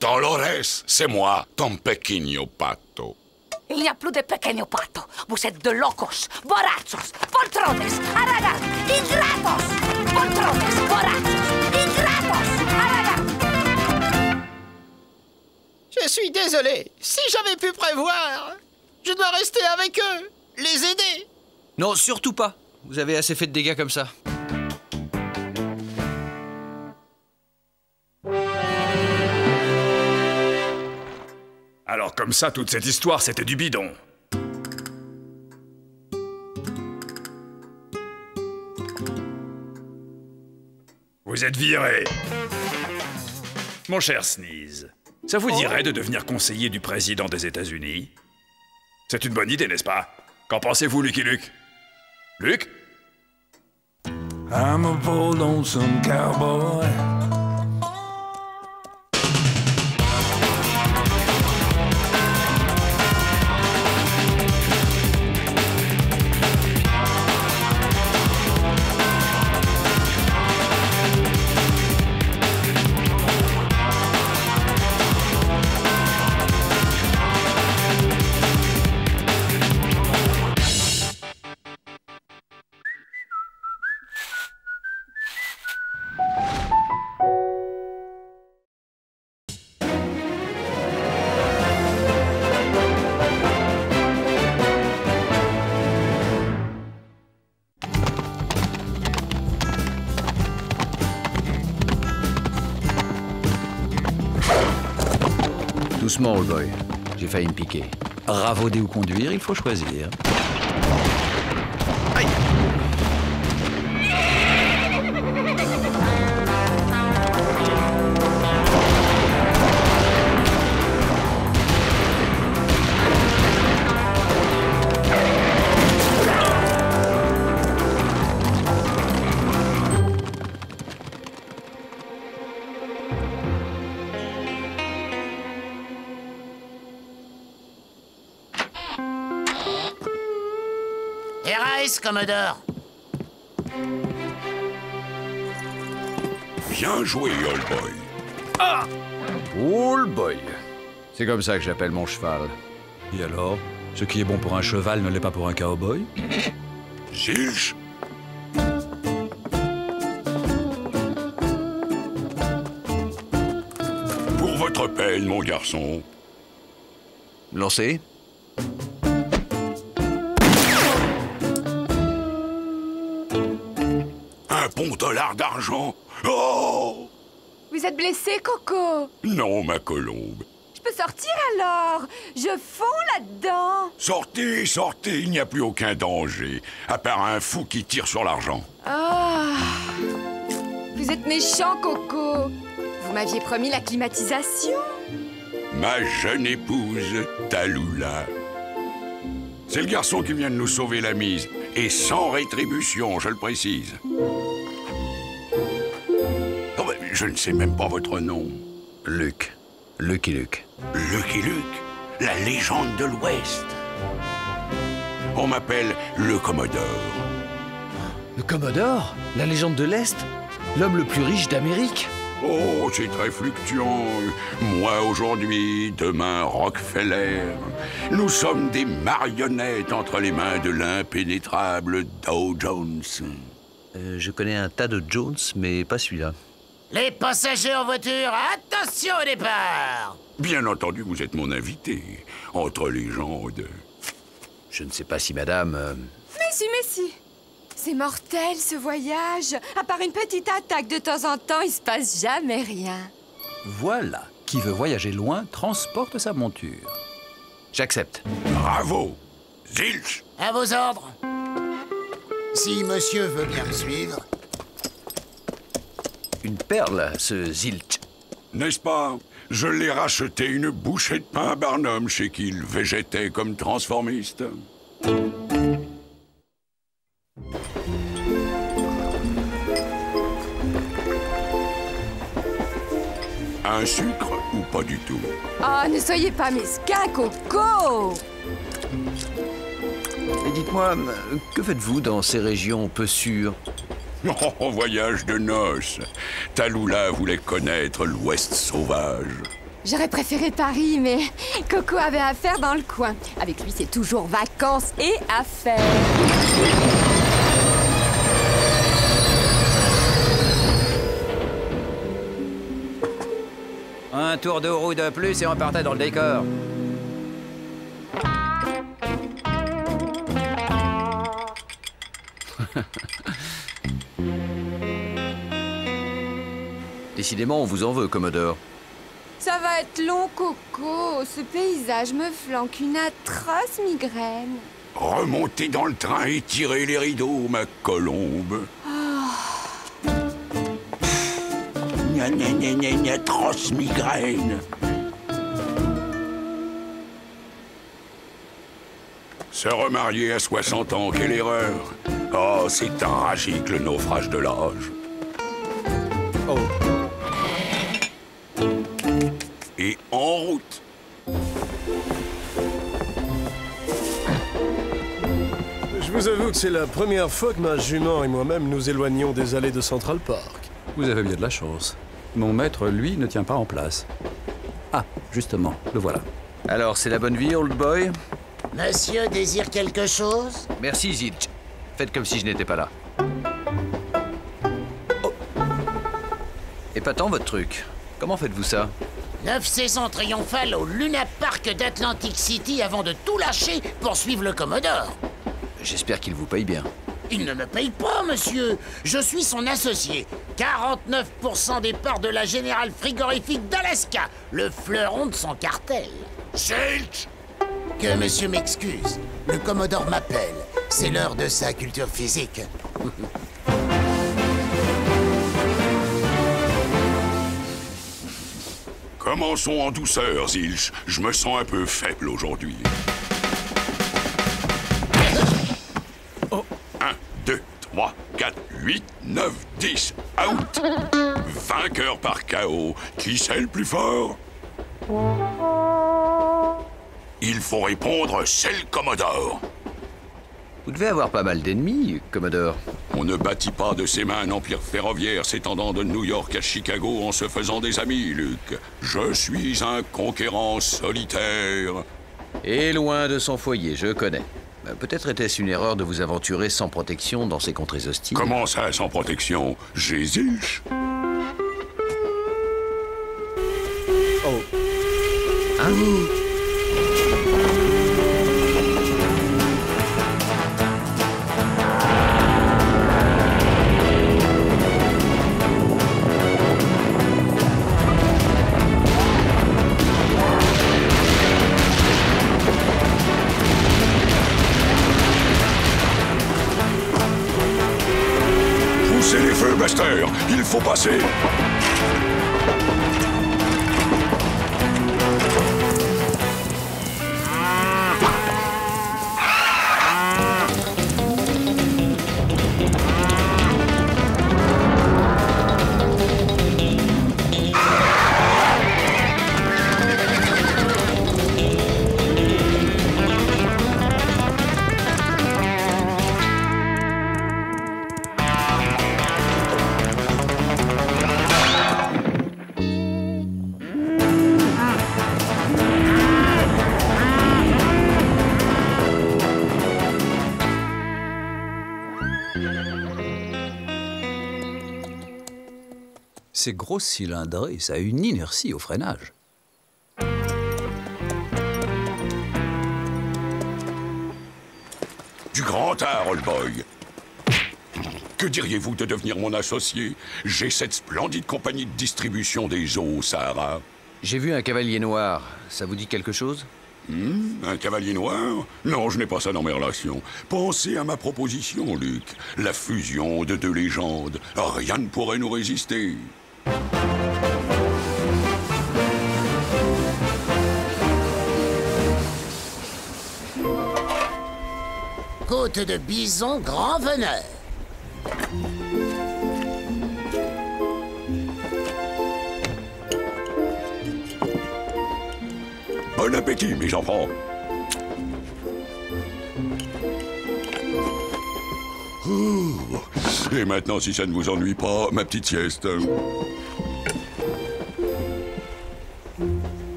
Dolores, c'est moi, ton pequeño pato. Il n'y a plus de pequeño pato. Vous êtes de locos, borrachos, poltrones, haragán, ingratos. Poltrones, borrachos, ingratos, haragán. Je suis désolé. Si j'avais pu prévoir, je dois rester avec eux, les aider. Non, surtout pas. Vous avez assez fait de dégâts comme ça. Alors comme ça, toute cette histoire, c'était du bidon. Vous êtes viré. Mon cher Sneeze, ça vous dirait de devenir conseiller du président des États-Unis? C'est une bonne idée, n'est-ce pas? Qu'en pensez-vous, Lucky Luke? Luke? I'm a bold lonesome cowboy. Doucement, old boy. J'ai failli me piquer. Ravauder ou conduire, il faut choisir. Aïe! RAS, Commodore. Bien joué, Old Boy. Ah! Old Boy. C'est comme ça que j'appelle mon cheval. Et alors? Ce qui est bon pour un cheval ne l'est pas pour un cowboy? Zilch. Pour votre peine, mon garçon. Lancez. Un bon dollar d'argent. Oh! Vous êtes blessé, Coco? Non, ma colombe. Je peux sortir alors? Je fonds là-dedans. Sortez, sortez, il n'y a plus aucun danger. À part un fou qui tire sur l'argent. Ah! Vous êtes méchant, Coco. Vous m'aviez promis la climatisation. Ma jeune épouse, Tallulah. C'est le garçon qui vient de nous sauver la mise. Et sans rétribution, je le précise. Oh, ben, je ne sais même pas votre nom. Luke. Lucky Luke. Lucky Luke, la légende de l'Ouest. On m'appelle le Commodore. Le Commodore? La légende de l'Est? L'homme le plus riche d'Amérique? Oh, c'est très fluctuant. Moi aujourd'hui, demain Rockefeller. Nous sommes des marionnettes entre les mains de l'impénétrable Dow Jones. Je connais un tas de Jones, mais pas celui-là. Les passagers en voiture, attention au départ! Bien entendu, vous êtes mon invité. Entre légendes. Je ne sais pas si madame... Mais si. C'est mortel, ce voyage. À part une petite attaque de temps en temps, il se passe jamais rien. Voilà. Qui veut voyager loin transporte sa monture. J'accepte. Bravo! Zilch! À vos ordres. Si monsieur veut bien me suivre. Une perle, ce Zilch. N'est-ce pas? Je l'ai racheté une bouchée de pain à Barnum chez qui il végétait comme transformiste. Un sucre ou pas du tout? Oh, ne soyez pas mesquin, Coco! Et dites-moi, que faites-vous dans ces régions peu sûres? Oh, voyage de noces. Tallulah voulait connaître l'Ouest sauvage. J'aurais préféré Paris, mais Coco avait affaire dans le coin. Avec lui, c'est toujours vacances et affaires. Un tour de roue de plus et on partait dans le décor. Décidément, on vous en veut, Commodore. Ça va être long, Coco. Ce paysage me flanque une atroce migraine. Remontez dans le train et tirez les rideaux, ma colombe. Oh. Gna gna gna gna gna, atroce migraine. Se remarier à 60 ans, quelle erreur. Oh, c'est tragique, le naufrage de l'âge. Oh. Et en route. Je vous avoue que c'est la première fois que ma jument et moi-même nous éloignons des allées de Central Park. Vous avez bien de la chance. Mon maître, lui, ne tient pas en place. Ah, justement, le voilà. Alors, c'est la bonne vie, old boy? Monsieur désire quelque chose? Merci, Zilch. Faites comme si je n'étais pas là. Oh. Épatant, votre truc. Comment faites-vous ça? 9 saisons triomphales au Luna Park d'Atlantic City avant de tout lâcher pour suivre le Commodore. J'espère qu'il vous paye bien. Il ne me paye pas, monsieur. Je suis son associé. 49% des parts de la Générale Frigorifique d'Alaska, le fleuron de son cartel. Zilch! Que monsieur m'excuse. Le Commodore m'appelle. C'est l'heure de sa culture physique. Commençons en douceur, Zilch. Je me sens un peu faible aujourd'hui. 1, 2, 3, 4, 8, 9, 10. Out! Vainqueur par KO. Qui c'est le plus fort? Il faut répondre, c'est le Commodore. Vous devez avoir pas mal d'ennemis, Commodore. On ne bâtit pas de ses mains un empire ferroviaire s'étendant de New York à Chicago en se faisant des amis, Luke. Je suis un conquérant solitaire. Et loin de son foyer, je connais. Peut-être était-ce une erreur de vous aventurer sans protection dans ces contrées hostiles. Comment ça, sans protection? J'ai zilch. Oh. Hein? Poussez les feux, Buster. Il faut passer. Ces grosses cylindrées, ça a une inertie au freinage. Du grand art, old boy. Que diriez-vous de devenir mon associé? J'ai cette splendide compagnie de distribution des eaux au Sahara. J'ai vu un cavalier noir. Ça vous dit quelque chose? Un cavalier noir? Non, je n'ai pas ça dans mes relations. Pensez à ma proposition, Luke. La fusion de deux légendes. Rien ne pourrait nous résister. Côte de bison grand veneur. Bon appétit, mes enfants. Et maintenant, si ça ne vous ennuie pas, ma petite sieste.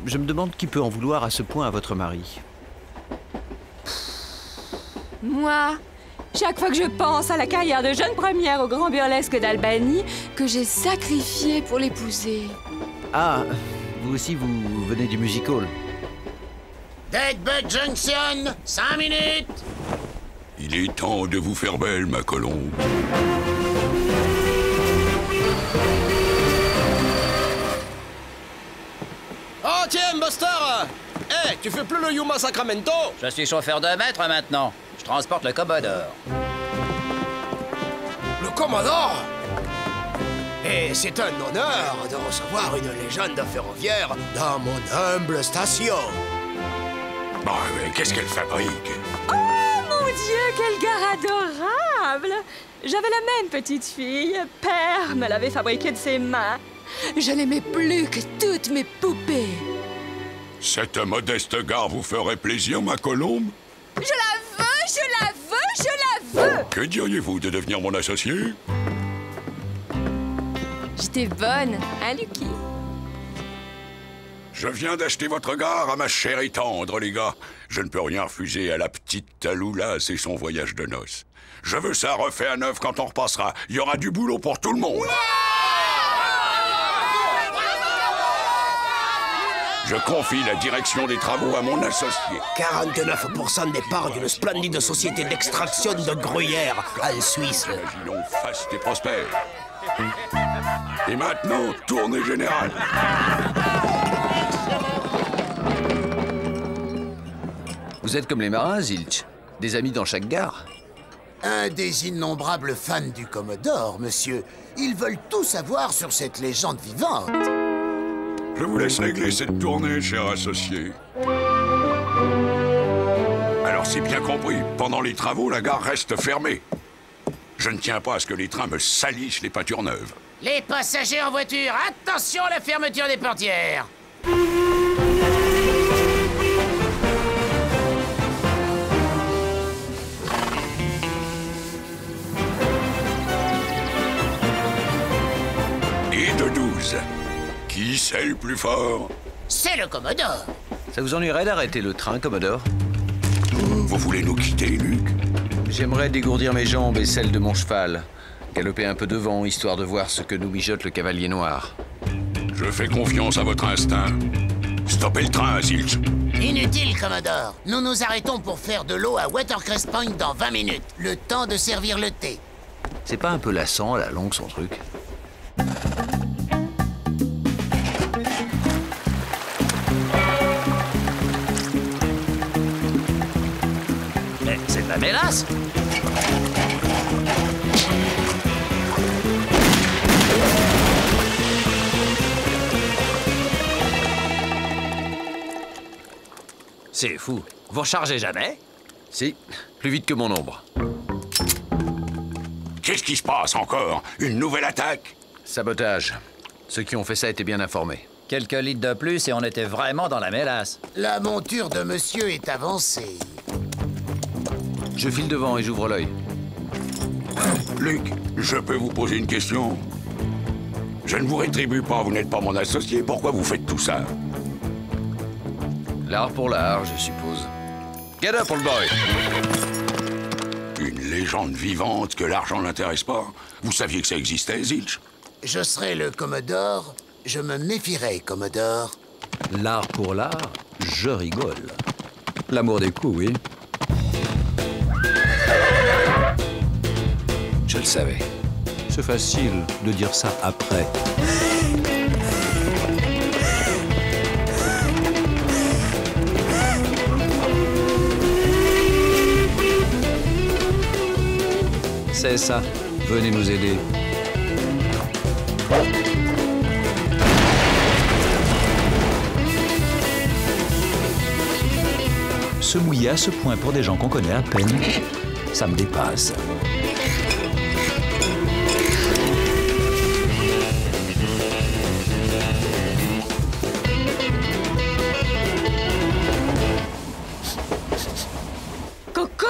Je me demande qui peut en vouloir à ce point à votre mari. Moi, chaque fois que je pense à la carrière de jeune première au Grand Burlesque d'Albanie, que j'ai sacrifiée pour l'épouser. Ah, vous aussi, vous venez du music hall. Deadbug Junction, 5 minutes. Il est temps de vous faire belle, ma colombe. Oh tiens, Buster! Hé, tu fais plus le Yuma Sacramento? Je suis chauffeur de maître maintenant. Je transporte le Commodore. Le Commodore? Et c'est un honneur de recevoir une légende ferroviaire dans mon humble station. Bah, mais qu'est-ce qu'elle fabrique? Oh mon Dieu, quel gars adorable! J'avais la même petite fille. Père me l'avait fabriquée de ses mains. Je l'aimais plus que toutes mes poupées. Cette modeste gare vous ferait plaisir, ma colombe? Je la veux, je la veux, je la veux! Que diriez-vous de devenir mon associé? J'étais bonne, hein, Lucky? Je viens d'acheter votre gare à ma chère et tendre, les gars. Je ne peux rien refuser à la petite Tallulah et son voyage de noces. Je veux ça refait à neuf quand on repassera. Il y aura du boulot pour tout le monde. Je confie la direction des travaux à mon associé. 49% des parts d'une splendide société d'extraction de gruyère en Suisse. Imaginons faste et prospère. Et maintenant, tournée générale. Vous êtes comme les marins, Zilch. Des amis dans chaque gare. Un des innombrables fans du Commodore, monsieur. Ils veulent tout savoir sur cette légende vivante. Je vous laisse régler cette tournée, cher associé. Alors, c'est bien compris. Pendant les travaux, la gare reste fermée. Je ne tiens pas à ce que les trains me salissent les peintures neuves. Les passagers en voiture, attention à la fermeture des portières. Sneeze. Qui c'est le plus fort? C'est le Commodore. Ça vous ennuierait d'arrêter le train, Commodore? Vous voulez nous quitter, Luc? J'aimerais dégourdir mes jambes et celles de mon cheval. Galoper un peu devant, histoire de voir ce que nous mijote le cavalier noir. Je fais confiance à votre instinct. Stoppez le train, Zilch. Inutile, Commodore. Nous nous arrêtons pour faire de l'eau à Watercress Point dans 20 minutes. Le temps de servir le thé. C'est pas un peu lassant, à la longue, son truc? Mais c'est de la mélasse. C'est fou. Vous rechargez jamais? Si, plus vite que mon ombre. Qu'est-ce qui se passe encore? Une nouvelle attaque? Sabotage. Ceux qui ont fait ça étaient bien informés. Quelques litres de plus et on était vraiment dans la mélasse. La monture de monsieur est avancée. Je file devant et j'ouvre l'œil. Luc, je peux vous poser une question? Je ne vous rétribue pas, vous n'êtes pas mon associé. Pourquoi vous faites tout ça? L'art pour l'art, je suppose. Get up, old boy! Une légende vivante que l'argent n'intéresse pas? Vous saviez que ça existait, Zilch? Je serai le Commodore, je me méfierai, Commodore. L'art pour l'art, je rigole. L'amour des coups, oui. Je le savais. C'est facile de dire ça après. C'est ça. Venez nous aider. Se mouiller à ce point pour des gens qu'on connaît à peine, ça me dépasse. Coco?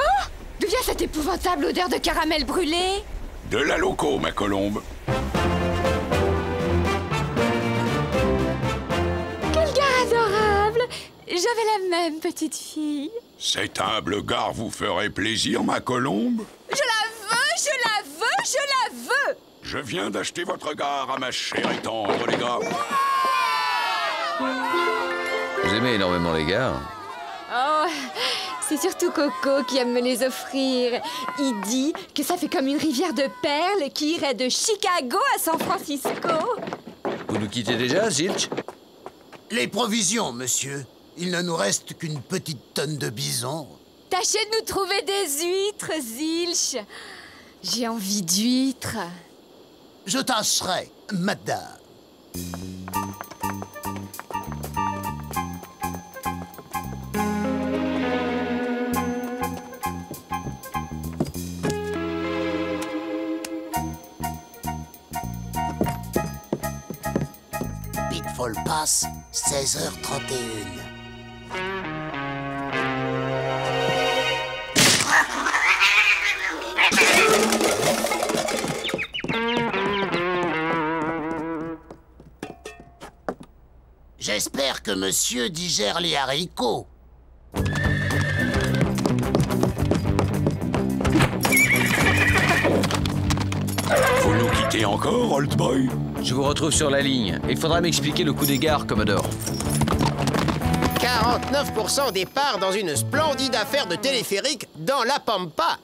D'où vient cette épouvantable odeur de caramel brûlé? De la loco, ma colombe. Quel gars adorable! J'avais la même petite fille. Cet humble gars vous ferait plaisir, ma colombe? Je la veux, je la veux, je la veux! Je viens d'acheter votre gare à ma chère et tendre, les gars. Vous aimez énormément les gars? Oh, c'est surtout Coco qui aime me les offrir. Il dit que ça fait comme une rivière de perles qui irait de Chicago à San Francisco. Vous nous quittez déjà, Zilch? Les provisions, monsieur. Il ne nous reste qu'une petite tonne de bison. Tâchez de nous trouver des huîtres, Zilch. J'ai envie d'huîtres. Je tâcherai, madame. Pitfall Pass, 16h31. J'espère que monsieur digère les haricots. Vous nous quittez encore, old boy? Je vous retrouve sur la ligne. Il faudra m'expliquer le coup d'égard, Commodore. 49% des parts dans une splendide affaire de téléphérique dans la Pampa.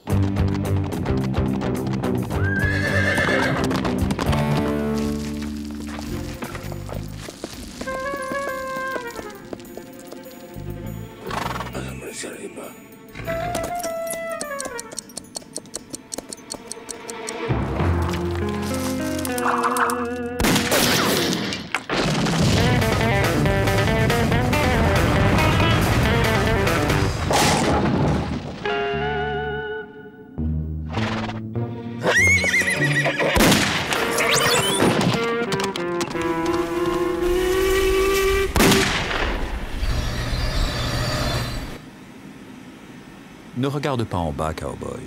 Ne regarde pas en bas, cowboy.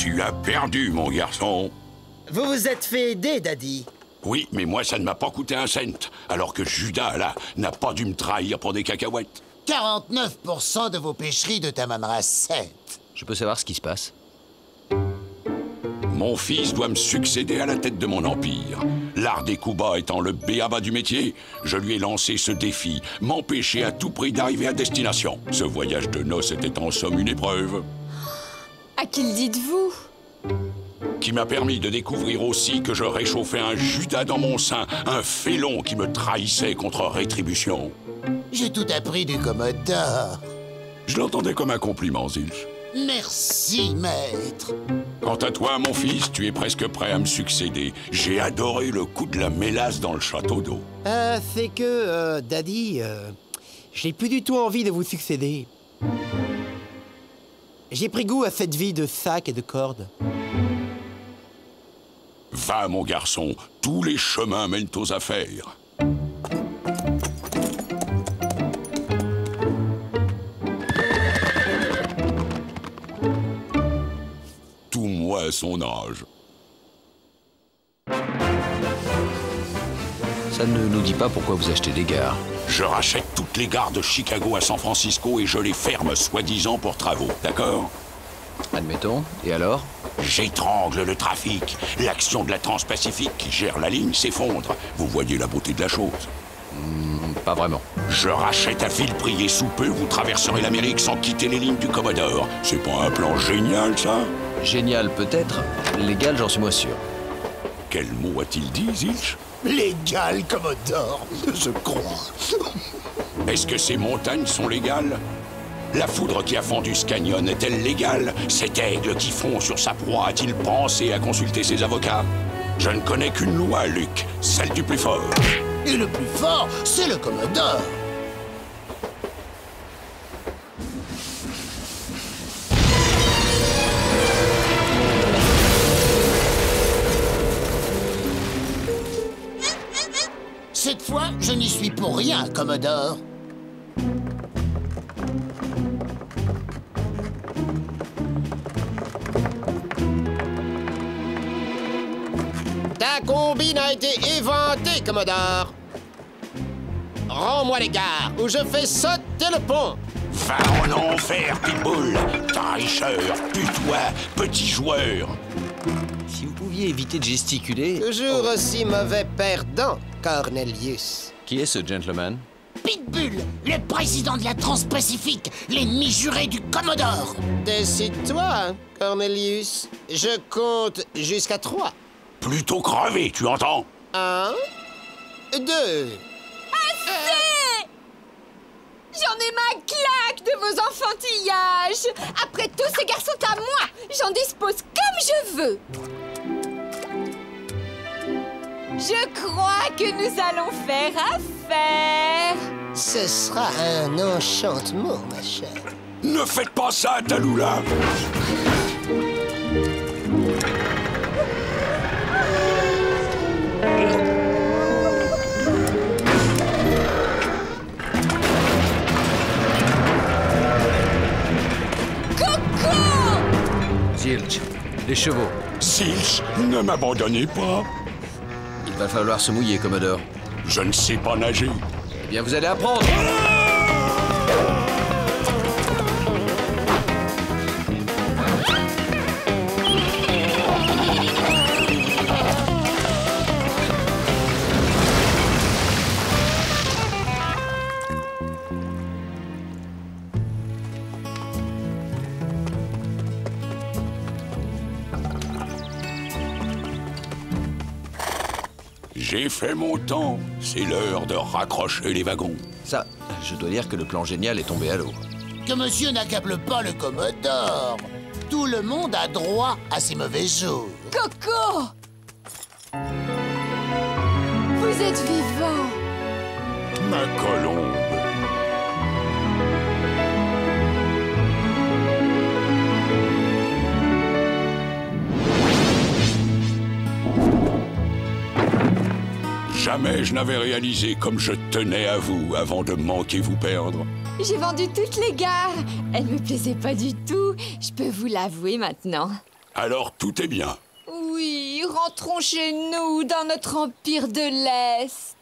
Tu as perdu, mon garçon. Vous vous êtes fait aider, Daddy. Oui, mais moi, ça ne m'a pas coûté un cent. Alors que Judas, là, n'a pas dû me trahir pour des cacahuètes. 49% de vos pêcheries ne t'amènera 7. Je peux savoir ce qui se passe? Mon fils doit me succéder à la tête de mon empire. L'art des coups bas étant le b.a.-ba du métier, je lui ai lancé ce défi, m'empêcher à tout prix d'arriver à destination. Ce voyage de noces était en somme une épreuve. À qui le dites-vous? Qui m'a permis de découvrir aussi que je réchauffais un Judas dans mon sein, un félon qui me trahissait contre rétribution. J'ai tout appris du Commodore. Je l'entendais comme un compliment, Zilch. Merci, maître. Quant à toi, mon fils, tu es presque prêt à me succéder. J'ai adoré le coup de la mélasse dans le château d'eau. C'est que, Daddy, j'ai plus du tout envie de vous succéder. J'ai pris goût à cette vie de sac et de cordes. Va, mon garçon, tous les chemins mènent aux affaires. Tout moi à son âge. Ça ne nous dit pas pourquoi vous achetez des gares. Je rachète toutes les gares de Chicago à San Francisco et je les ferme soi-disant pour travaux, d'accord? Admettons. Et alors? J'étrangle le trafic. L'action de la Transpacifique qui gère la ligne s'effondre. Vous voyez la beauté de la chose? Pas vraiment. Je rachète à vil prix et sous peu, vous traverserez l'Amérique sans quitter les lignes du Commodore. C'est pas un plan génial, ça? Génial, peut-être. Légal, j'en suis moins sûr. Quel mot a-t-il dit, Zilch? Légal, Commodore, je crois. Est-ce que ces montagnes sont légales? La foudre qui a fendu ce canyon est-elle légale? Cet aigle qui fond sur sa proie a-t-il pensé à consulter ses avocats? Je ne connais qu'une loi, Luc, celle du plus fort. Et le plus fort, c'est le Commodore. Cette fois, je n'y suis pour rien, Commodore. Ta combine a été éventée, Commodore. Rends-moi les gares ou je fais sauter le pont. Va en enfer, Pitbull, tricheur, putois, petit joueur. Si vous pouviez éviter de gesticuler... Toujours aussi mauvais perdant, Cornelius. Qui est ce gentleman? Pitbull, le président de la Transpacifique, l'ennemi juré du Commodore. Décide-toi, Cornelius. Je compte jusqu'à 3. Plutôt crevé, tu entends? 1, 2... Assez! J'en ai ma claque de vos enfantillages! Après tout, ces garçons sont à moi! J'en dispose comme je veux! Je crois que nous allons faire affaire! Ce sera un enchantement, ma chère. Ne faites pas ça, Tallulah! Zilch, les chevaux. Zilch, ne m'abandonnez pas. Il va falloir se mouiller, Commodore. Je ne sais pas nager. Eh bien, vous allez apprendre. J'ai fait mon temps. C'est l'heure de raccrocher les wagons. Ça, je dois dire que le plan génial est tombé à l'eau. Que monsieur n'accable pas le Commodore. Tout le monde a droit à ses mauvais jours. Coco! Vous êtes vivant! Ma colombe. Jamais je n'avais réalisé comme je tenais à vous avant de manquer vous perdre. J'ai vendu toutes les gares. Elles me plaisaient pas du tout. Je peux vous l'avouer maintenant. Alors tout est bien. Oui, rentrons chez nous, dans notre empire de l'Est.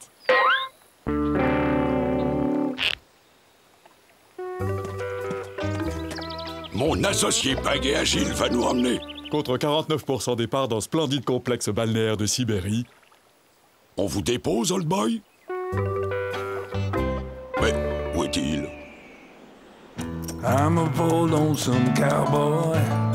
Mon associé Bag et Agile va nous emmener. Contre 49% des parts dans splendide complexe balnéaire de Sibérie. On vous dépose, old boy? Mais où est-il? I'm a poor lonesome cowboy.